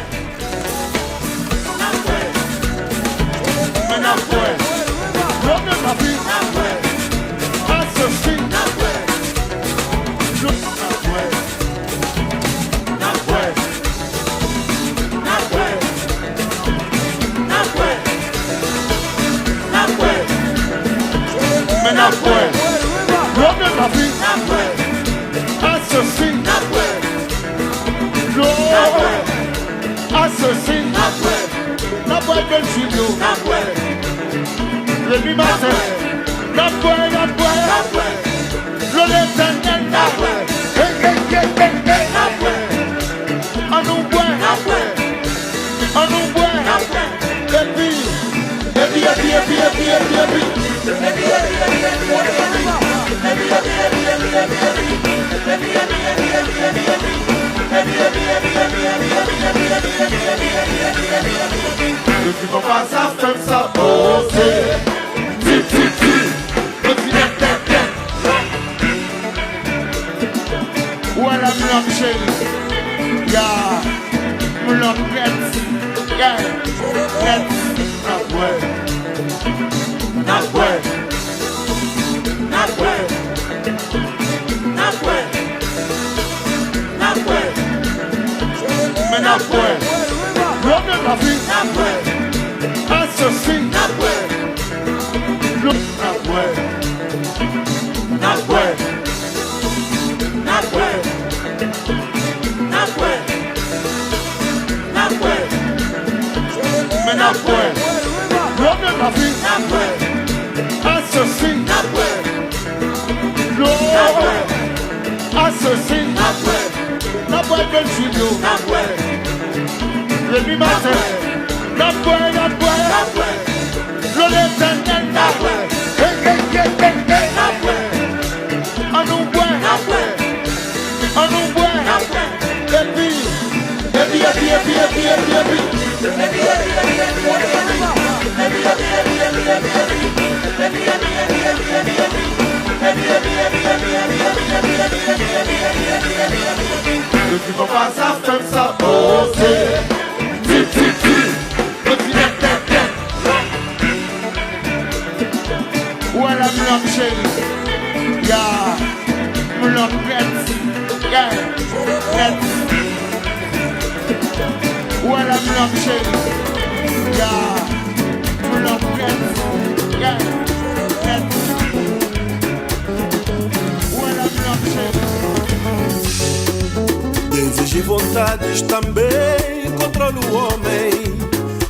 [SPEAKER 5] amizades também controla o homem.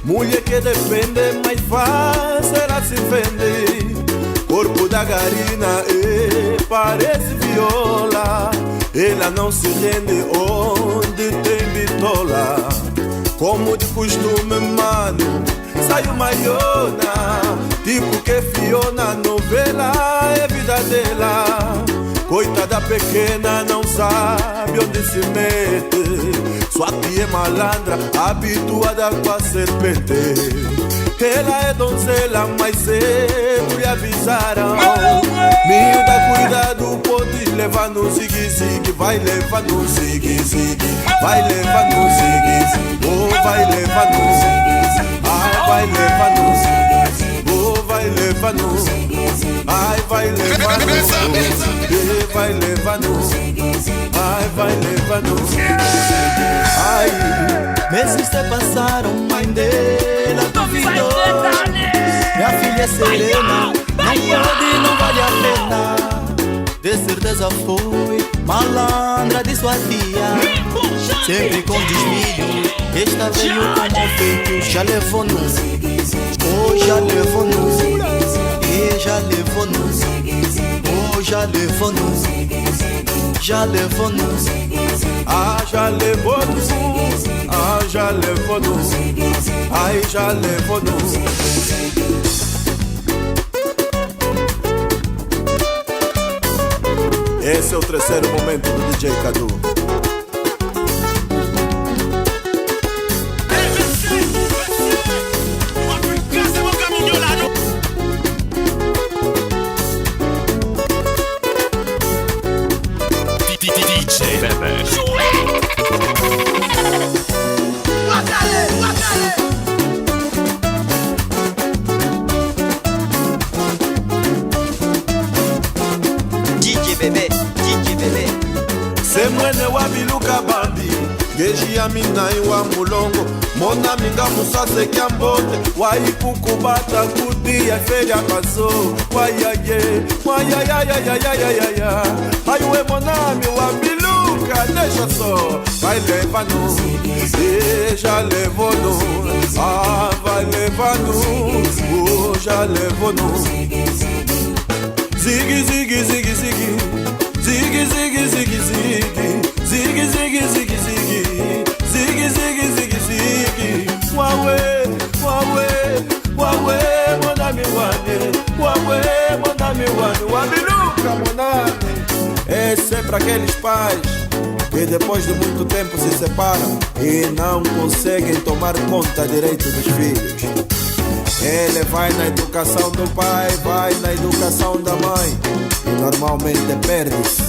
[SPEAKER 5] Mulher que defende, mais fácil ela se vende. Corpo da garina, parece viola. Ela não se rende onde tem bitola. Como de costume, mano, saiu maiona. Tipo que Fiona, novela é vida dela. Coitada pequena, não sabe onde se mete. Sua tia é malandra, habituada com a serpente. Ela é donzela, mas cedo lhe avisaram. Miúda, cuidado, pode levar no zigue-zigue. Vai levar no zigue-zigue. Vai levar no zigue-zigue. Oh, vai levar no zigue-zigue. Ai, vai levar no zigue-zigue. Oh, vai levar no zigue-zigue. Ai, vai levar no zigue-zigue. Vai levar no zigue-zigue. Ai, vai levar no zigue-zigue. Ai, meses se passaram, mãe dela duvidou. Minha filha é serena, não pode, não vale a pena. De certeza foi malandra de sua tia. Sempre com desvio, esta veio como feito. Já levou no, oh, já levou no, e já levou no, oh, já levou no, já levou no, ah, já levou no, ah, já levou no, ai, já levou no. Esse é o terceiro momento do DJ Cadu.
[SPEAKER 19] DJ Bebe.
[SPEAKER 5] Semwene wabiluka bandi Geji ya minai wa mulongo Mona minga musase kia mbote Waikukubata kuti ya feri ya kaso Wayaye, wayayayayayayaya Haywe monami wabiluka Deixa só, vai levando já levou no ah, vai levando oh, já levou no Ziggy, ziggy, ziggy, ziggy Ziggy, ziggy, ziggy, ziggy Ziggy, ziggy, ziggy, ziggy Ziggy, ziggy, ziggy, ziggy Huawei, Huawei, Huawei Mon ami wane Huawei, mon ami wane Wabiluka, mon ami É sempre aqueles pais que depois de muito tempo se separam e não conseguem tomar conta direito dos filhos. Ele vai na educação do pai, vai na educação da mãe e normalmente perde-se.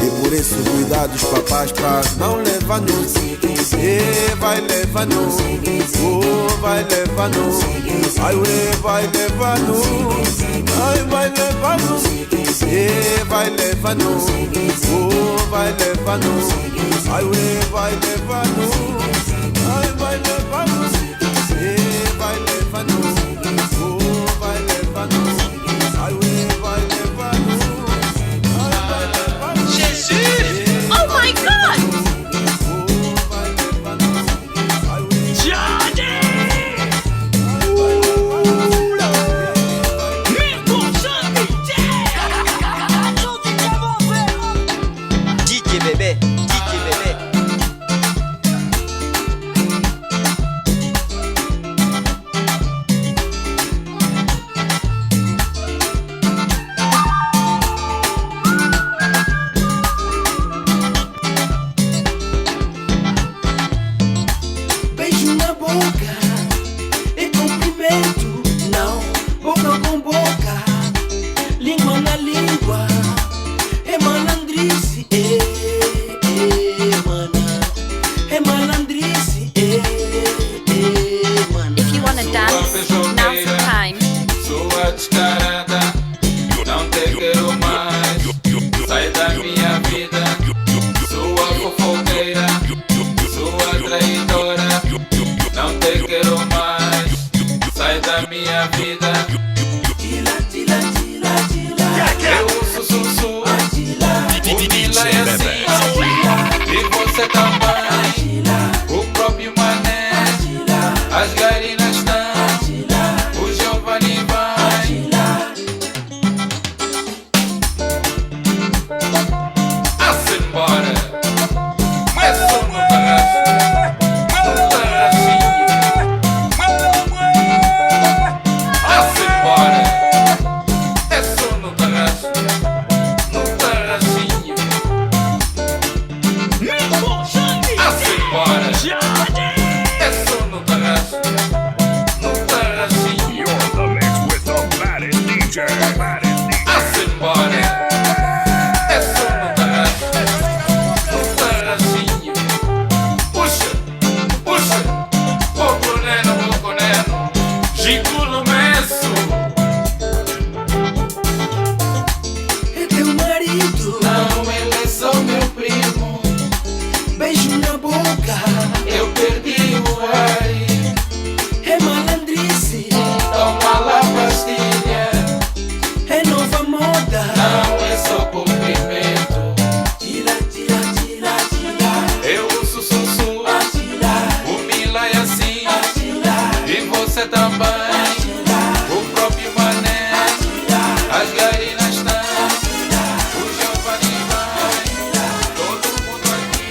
[SPEAKER 5] E por isso cuidar dos papás para não levar no e vai levar no vai levar no ai vai levar no ai vai levar no e vai levar no vai levar no ai vai levar no ai vai levar no e vai levar no vai levar no ai vai levar no
[SPEAKER 4] Jesus! Oh my God!
[SPEAKER 6] DJ Bebe, DJ Bebe.
[SPEAKER 7] vai-se embora. É só no tarracinho. Puxa, puxa, pouco neno, Giculo Messo.
[SPEAKER 9] É teu marido?
[SPEAKER 7] Não, ele é só meu primo.
[SPEAKER 9] Beijo na boca,
[SPEAKER 7] eu perdi o ar.
[SPEAKER 9] é malandrice,
[SPEAKER 7] Toma lá pastilha.
[SPEAKER 9] é nova moda.
[SPEAKER 7] Não é só cumprimento.
[SPEAKER 9] Tira, tira, tira, tira.
[SPEAKER 7] Eu uso sussu. O Mila é assim. E você também. O próprio Mané. As garinas estão. O Giovanni vai. Todo mundo aqui.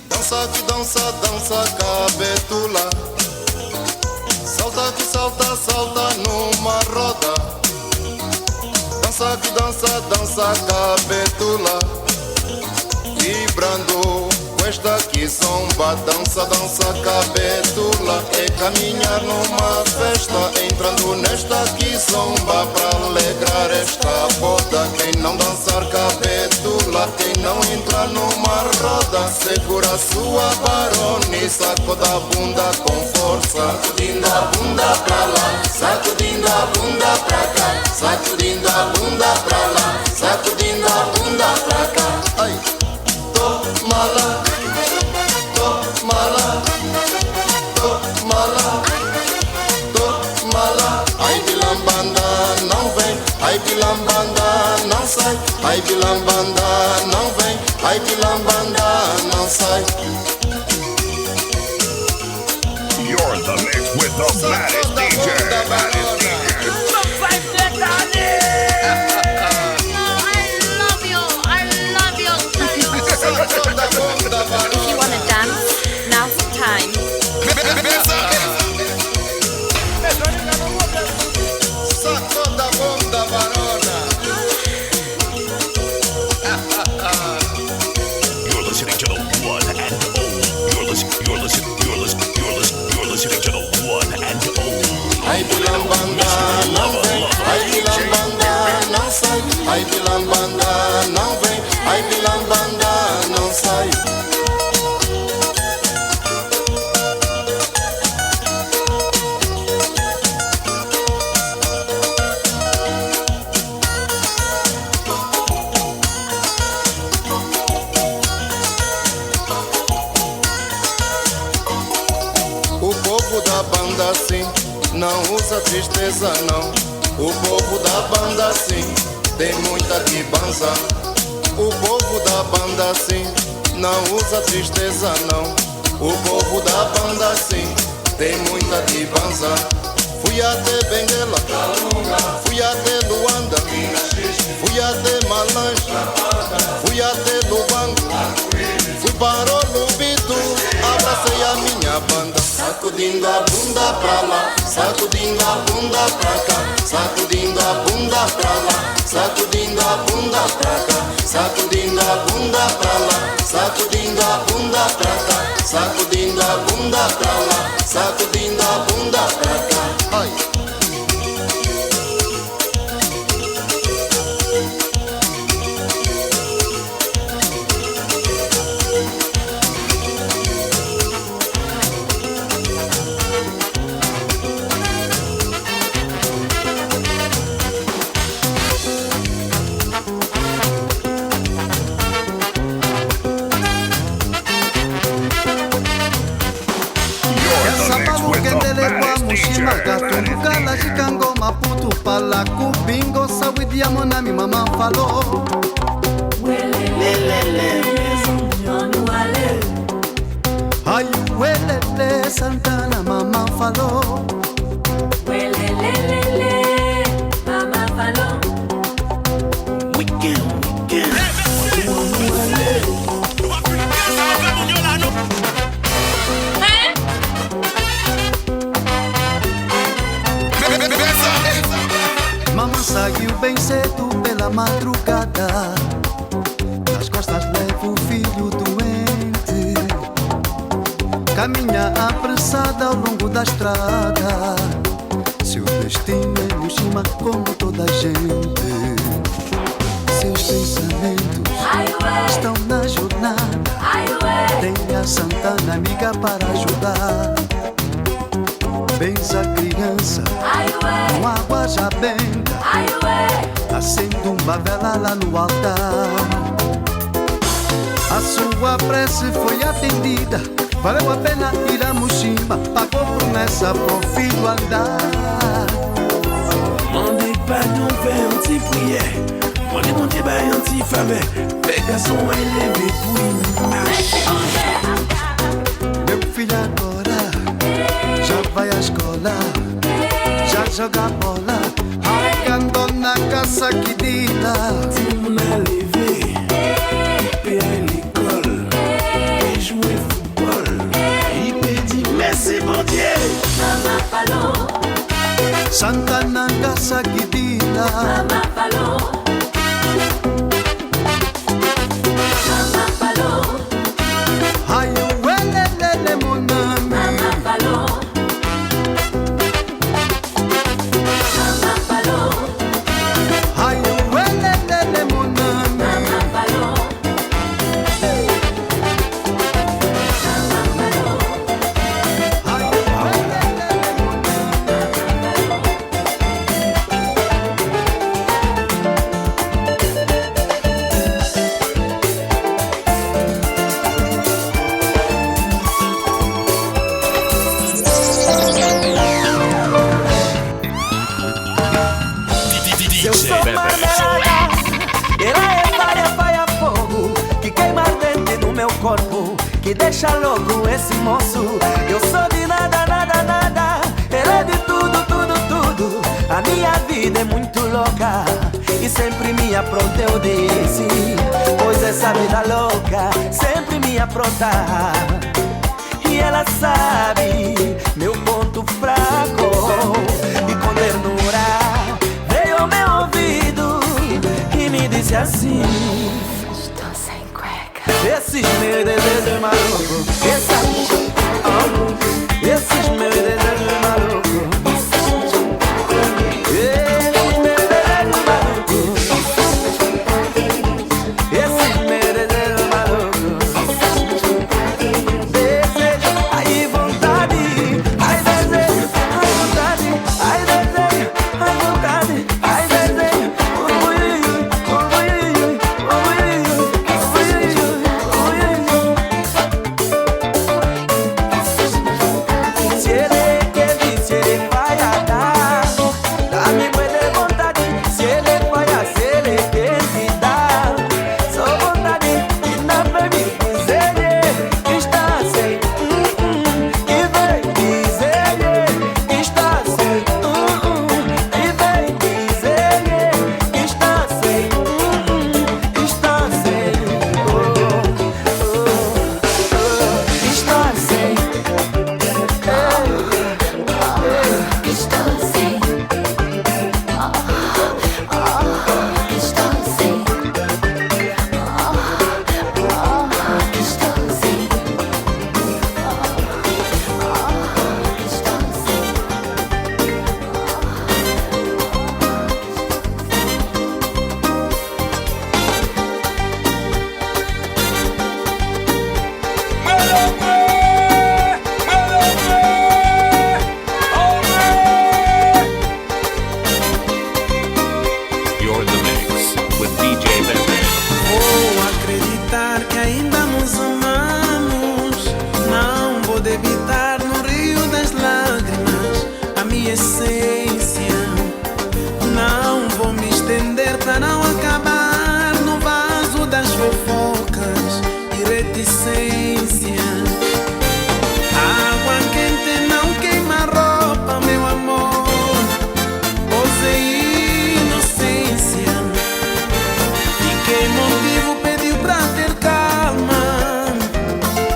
[SPEAKER 14] Dança que dança, dança cabetula. Salta que salta, salta numa roda. Dança que dança, dança cabetula. Vibrando com esta que zomba. Dança, dança cabetula. É caminhar numa festa, entrando nesta que zomba. Pra alegrar esta boda. Quem não dançar cabetula, quem não entrar numa roda, segura a sua barone, sacoda a bunda com força. Sacudindo a bunda pra lá, sacudindo a bunda pra cá, sacudindo a bunda pra lá, sacudindo a bunda pra cá. Ai, toma lá, toma lá, toma lá, toma lá. Ai, bilambanda não vem, ai, bilambanda não sai, ai, bilambanda não vem, ai, bilambanda não sai.
[SPEAKER 3] You're in the mix with the baddest DJ. Baddest DJ.
[SPEAKER 10] If you wanna dance, now's the time.
[SPEAKER 14] Sacoda bunda barona.
[SPEAKER 3] You're listening to the one and only. You're listening to the one and only.
[SPEAKER 14] Ai, bilambanda não vem, ai, bilambanda não sai, ai, bilambanda não vem, ai, bilambanda não sai. O povo da banda sim, não usa tristeza não. O povo da banda sim, tem muita guibança. O povo da banda sim, não usa tristeza não. O povo da banda sim, tem muita guibança. Fui até Benguela, fui até Luanda, fui até Malange, fui até Lubango, fui para o Lubito, abracei a minha banda. Sacudindo a bunda pra lá, sacudindo a bunda pra cá, sacudindo a bunda pra lá, sacudindo a bunda pra cá, sacudindo a bunda pra lá, sacudindo a bunda pra cá, sacudindo a bunda pra lá, sacudindo a bunda pra cá. Ai.
[SPEAKER 22] Gatunduka chikango maputu pala kubingo sawidi ya monami mama falo. Ay welele Santana mama falo.
[SPEAKER 4] Mama falo.
[SPEAKER 22] Mamãe saiu bem cedo pela madrugada. Nas costas leva o filho doente. caminha apressada ao longo da estrada. Seu destino é Mushima como toda a gente. Seus pensamentos estão na jornada. Tenha Santana amiga para ajudar. Benza criança com água já benta. Acende uma vela lá no altar. A sua prece foi atendida. Valeu a pena ir a Mushima. Pagou promessa pro filho andar.
[SPEAKER 11] Mandei pas non fait un petit prière. Mandei mon petit bail un petit faveur. Pega som élevé pour
[SPEAKER 22] Meu filho agora já vai à escola, já joga bola, arrancando na caça que dita.
[SPEAKER 11] Tu m'as levé, et à l'école, et jouer football. Il peut dire merci mon Dieu.
[SPEAKER 4] Mama falou,
[SPEAKER 22] Santana caça que dita.
[SPEAKER 4] mama falou, mama falou,
[SPEAKER 22] Ai o elelele mon ami.
[SPEAKER 4] mama falou, mama falou,
[SPEAKER 22] Ai o elelele mon ami.
[SPEAKER 4] mama falou,
[SPEAKER 6] Eu sou Mandelada, ela é faia, fogo que queima ardente no meu corpo, que deixa louco esse moço. Eu sou de nada, nada, nada, ela é de tudo, tudo, tudo. A minha vida é muito louca e sempre me apronta, eu disse. Pois essa vida louca sempre me apronta. E ela sabe meu ponto fraco, e com ternura veio ao meu ouvido e me disse assim: estou sem cueca. Esses meus desejos malucos, esses meus desejos malucos, esses meus desejos malucos, esses meus desejos malucos, desejo, ai vontade, ai desejo, ai vontade, ai desejo, ai vontade, ai desejo, se ele quer vir, se ele vai dar, dá-me muita vontade, se ele vai, se ele quer me dar, só vontade e não vai me dizer que está sem, e vem dizer que está sem, e vem dizer que está sem, está sem, está sem.
[SPEAKER 19] You're in the mix with DJ Bebe.
[SPEAKER 21] Vou acreditar que ainda nos amamos. Não vou debitar no rio das lágrimas a minha essência. Não vou me estender para não acabar no vaso das fofocas e reticência. Água quente não queima roupa, meu amor. Osei inocência. E que motivo pediu pra ter calma?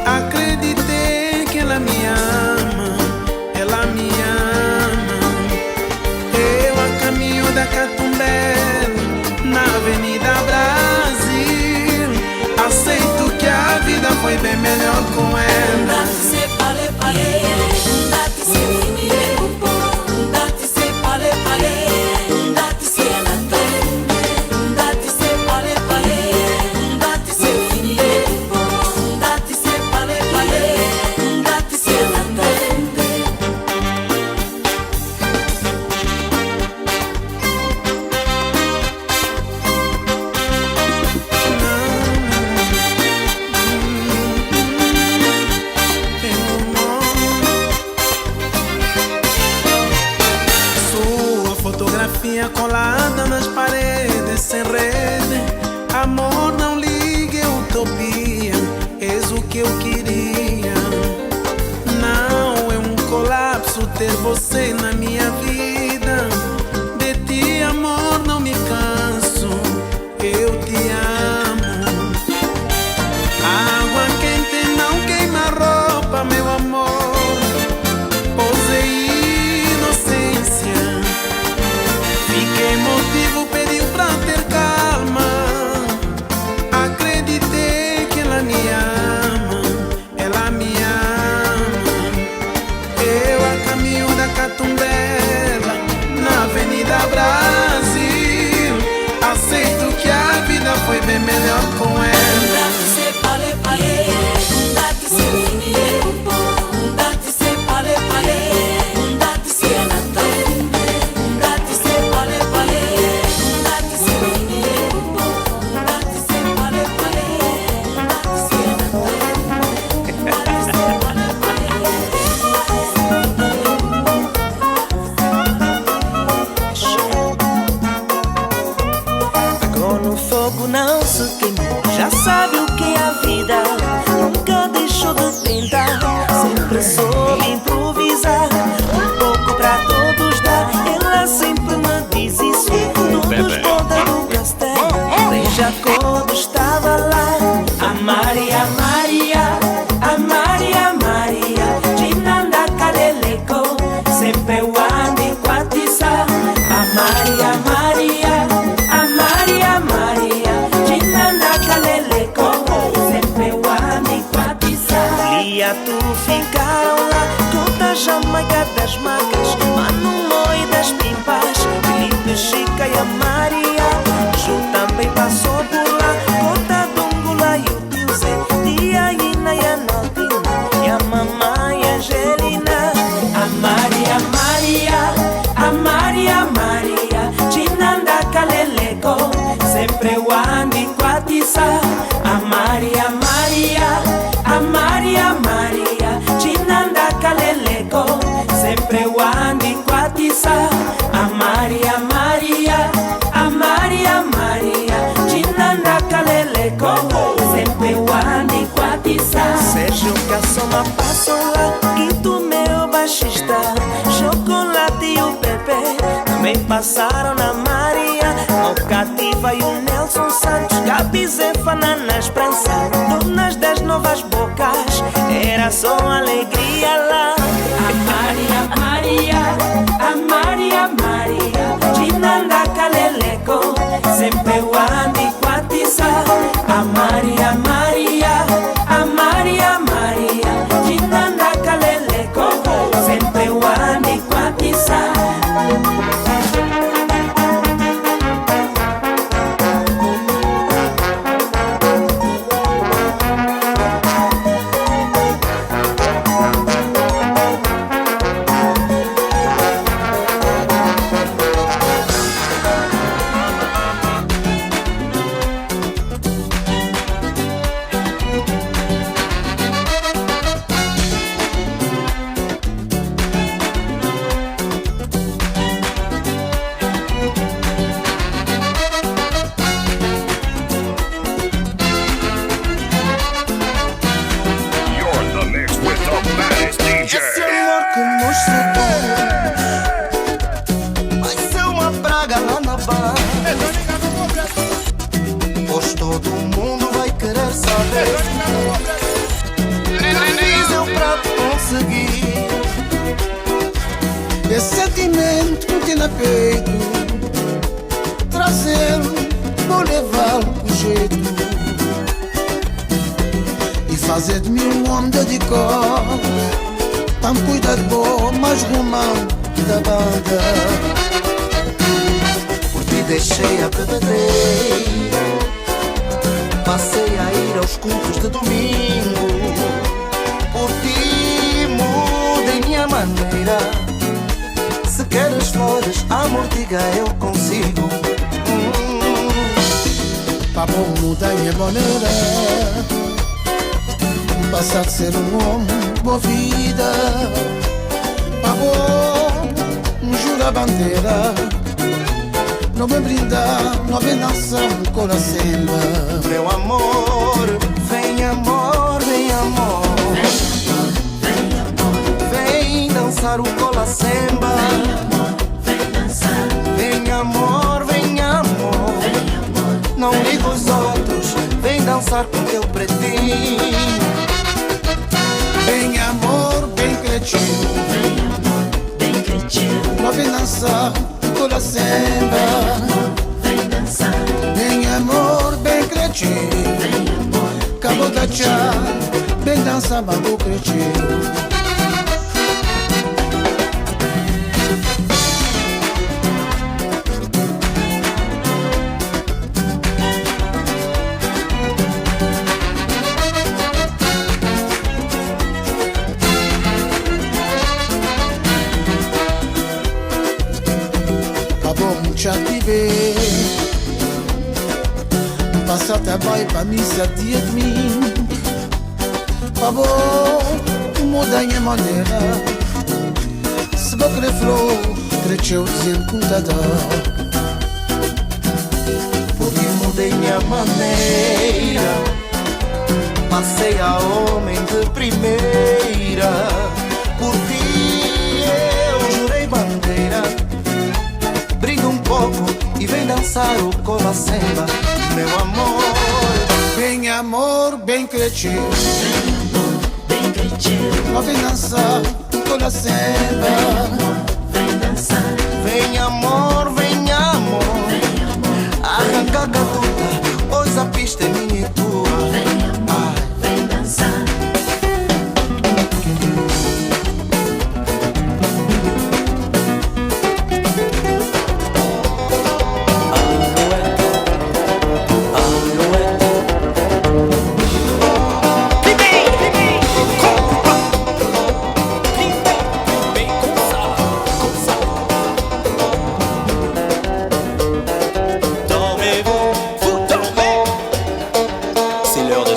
[SPEAKER 21] Acreditei que ela me ama, ela me ama. Eu a caminho da Catumbé, na Avenida Brasil. Aceito que a vida foi bem melhor com ela.
[SPEAKER 11] colada nas paredes sem rede. Amor, não ligue, utopia, és o que eu queria. Não é um colapso ter você na minha vida. De ti, amor, não me canso, eu te amo. Água quente não queima roupa, meu amor. Posei inocência, fiquei motivo, pediu pra ter calma. Acreditei que ela me ama, ela me ama. Eu a caminho da Catumbela, na Avenida Brasil. Aceito que a vida foi bem melhor com ela.
[SPEAKER 6] Não se queimou, já sabe o que é a vida. Nunca deixou de tentar, sempre soube improvisar. Um pouco pra todos dar, ela sempre me diz isso. Todos podem no castelo, veja quando estava lá. A Maria, Maria, a Maria, Maria, Chinanda Kaleleko, sempre eu ando em Quatissa. A Maria, Maria, a Maria, Maria, tu ficaram lá, toda a Jamaica das Macas, Mano Moi das Pimpas, Felipe, Chica e a Maria. Ju também passou por lá, Cota Dongula e o tio Zé, Tia Ina e a Naldina, e a mamãe Angelina. A Maria, Maria, a Maria, Maria, Chinanda Kaleleko, sempre eu ando em Quatissa. A Maria, Maria, a Maria, Maria, Chinanda Kaleleko, sempre eu ando em Quatissa. A Maria, Maria, a Maria, Maria, Chinanda Kaleleko, sempre eu ando em Quatissa. Sérgio Cassoma passou lá, Quinto meu baixista, Chocolate e o Pepe também passaram na Maria. Mocativa e o Nelson Santos, Gabi Zefana na Esperança, donas das novas bocas, era só alegria lá. A Maria, Maria, a Maria, Maria, Chinanda Kaleleko, sempre eu ando em Quatissa. A Maria, Maria, a Maria, Maria, Chinanda Kaleleko, sempre eu ando em Quatissa.
[SPEAKER 15] Pois todo mundo vai querer saber. Diz eu pra conseguir esse sentimento que tem no peito, trazê-lo, vou levá-lo com jeito e fazer de mim um homem de cor, tão cuidado bom, mais romântico da banda. Deixei a bebedeira, passei a ir aos cultos de domingo. Por ti mudei minha maneira. Se queres flores, amor, diga eu consigo.
[SPEAKER 5] Pra bom mudar minha maneira, passar de ser um homem boa vida. Pra bom jurar bandeira,
[SPEAKER 22] não vem brindar, não vem dançar um coração.
[SPEAKER 15] Meu amor, vem amor, vem amor. Vem dançar o cola semba. Vem amor, vem amor. Não liga os outros, vem dançar com teu pretinho.
[SPEAKER 22] Vem amor, bem cretinho. Não vem dançar cola semba. Vem amor, bem cretinho. Cabo da tchá, bem dançar babu cretinho. Já te ver, passa trabalho pra mim, se adia de mim. Favor, muda a minha maneira. Se vou querer flor, cresceu dizendo contador.
[SPEAKER 15] Porque mudei minha maneira, passei a homem de primeira. Por ti eu jurei bandeira. Brinda um pouco e vem dançar o cola semba. Meu amor,
[SPEAKER 22] bem amor, bem cretinho.
[SPEAKER 4] Bem cretinho.
[SPEAKER 22] Ó, vem dançar o cola semba.
[SPEAKER 4] Vem dançar.
[SPEAKER 15] Vem amor, vem amor. Arranca a gatuta, pois a pista é minha e tua.
[SPEAKER 4] Vem amor, vem dançar.
[SPEAKER 8] C'est l'heure de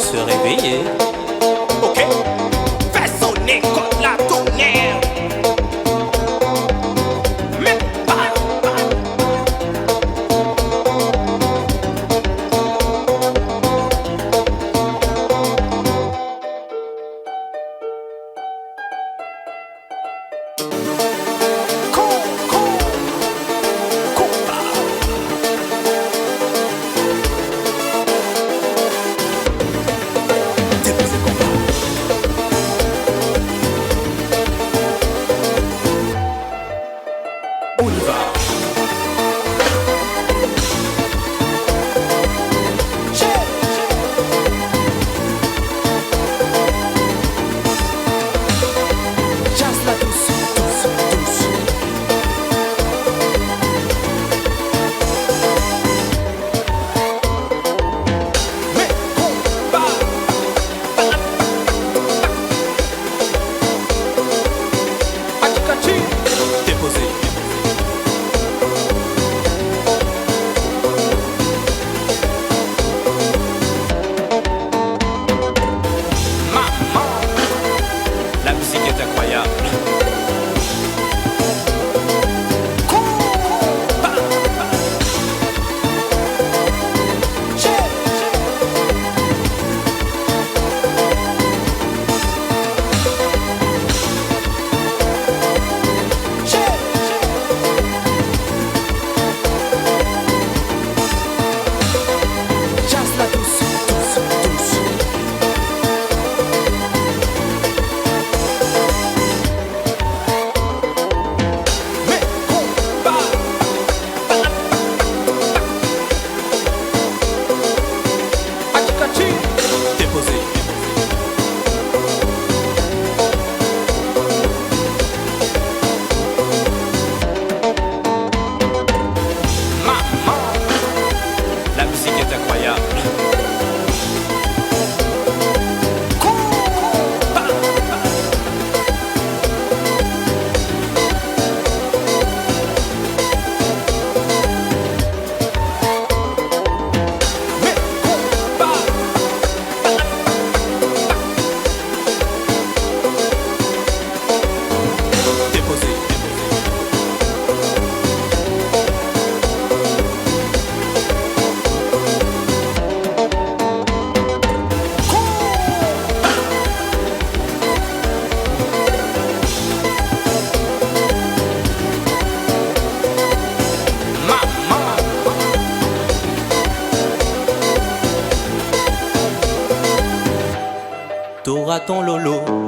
[SPEAKER 6] baton lolo.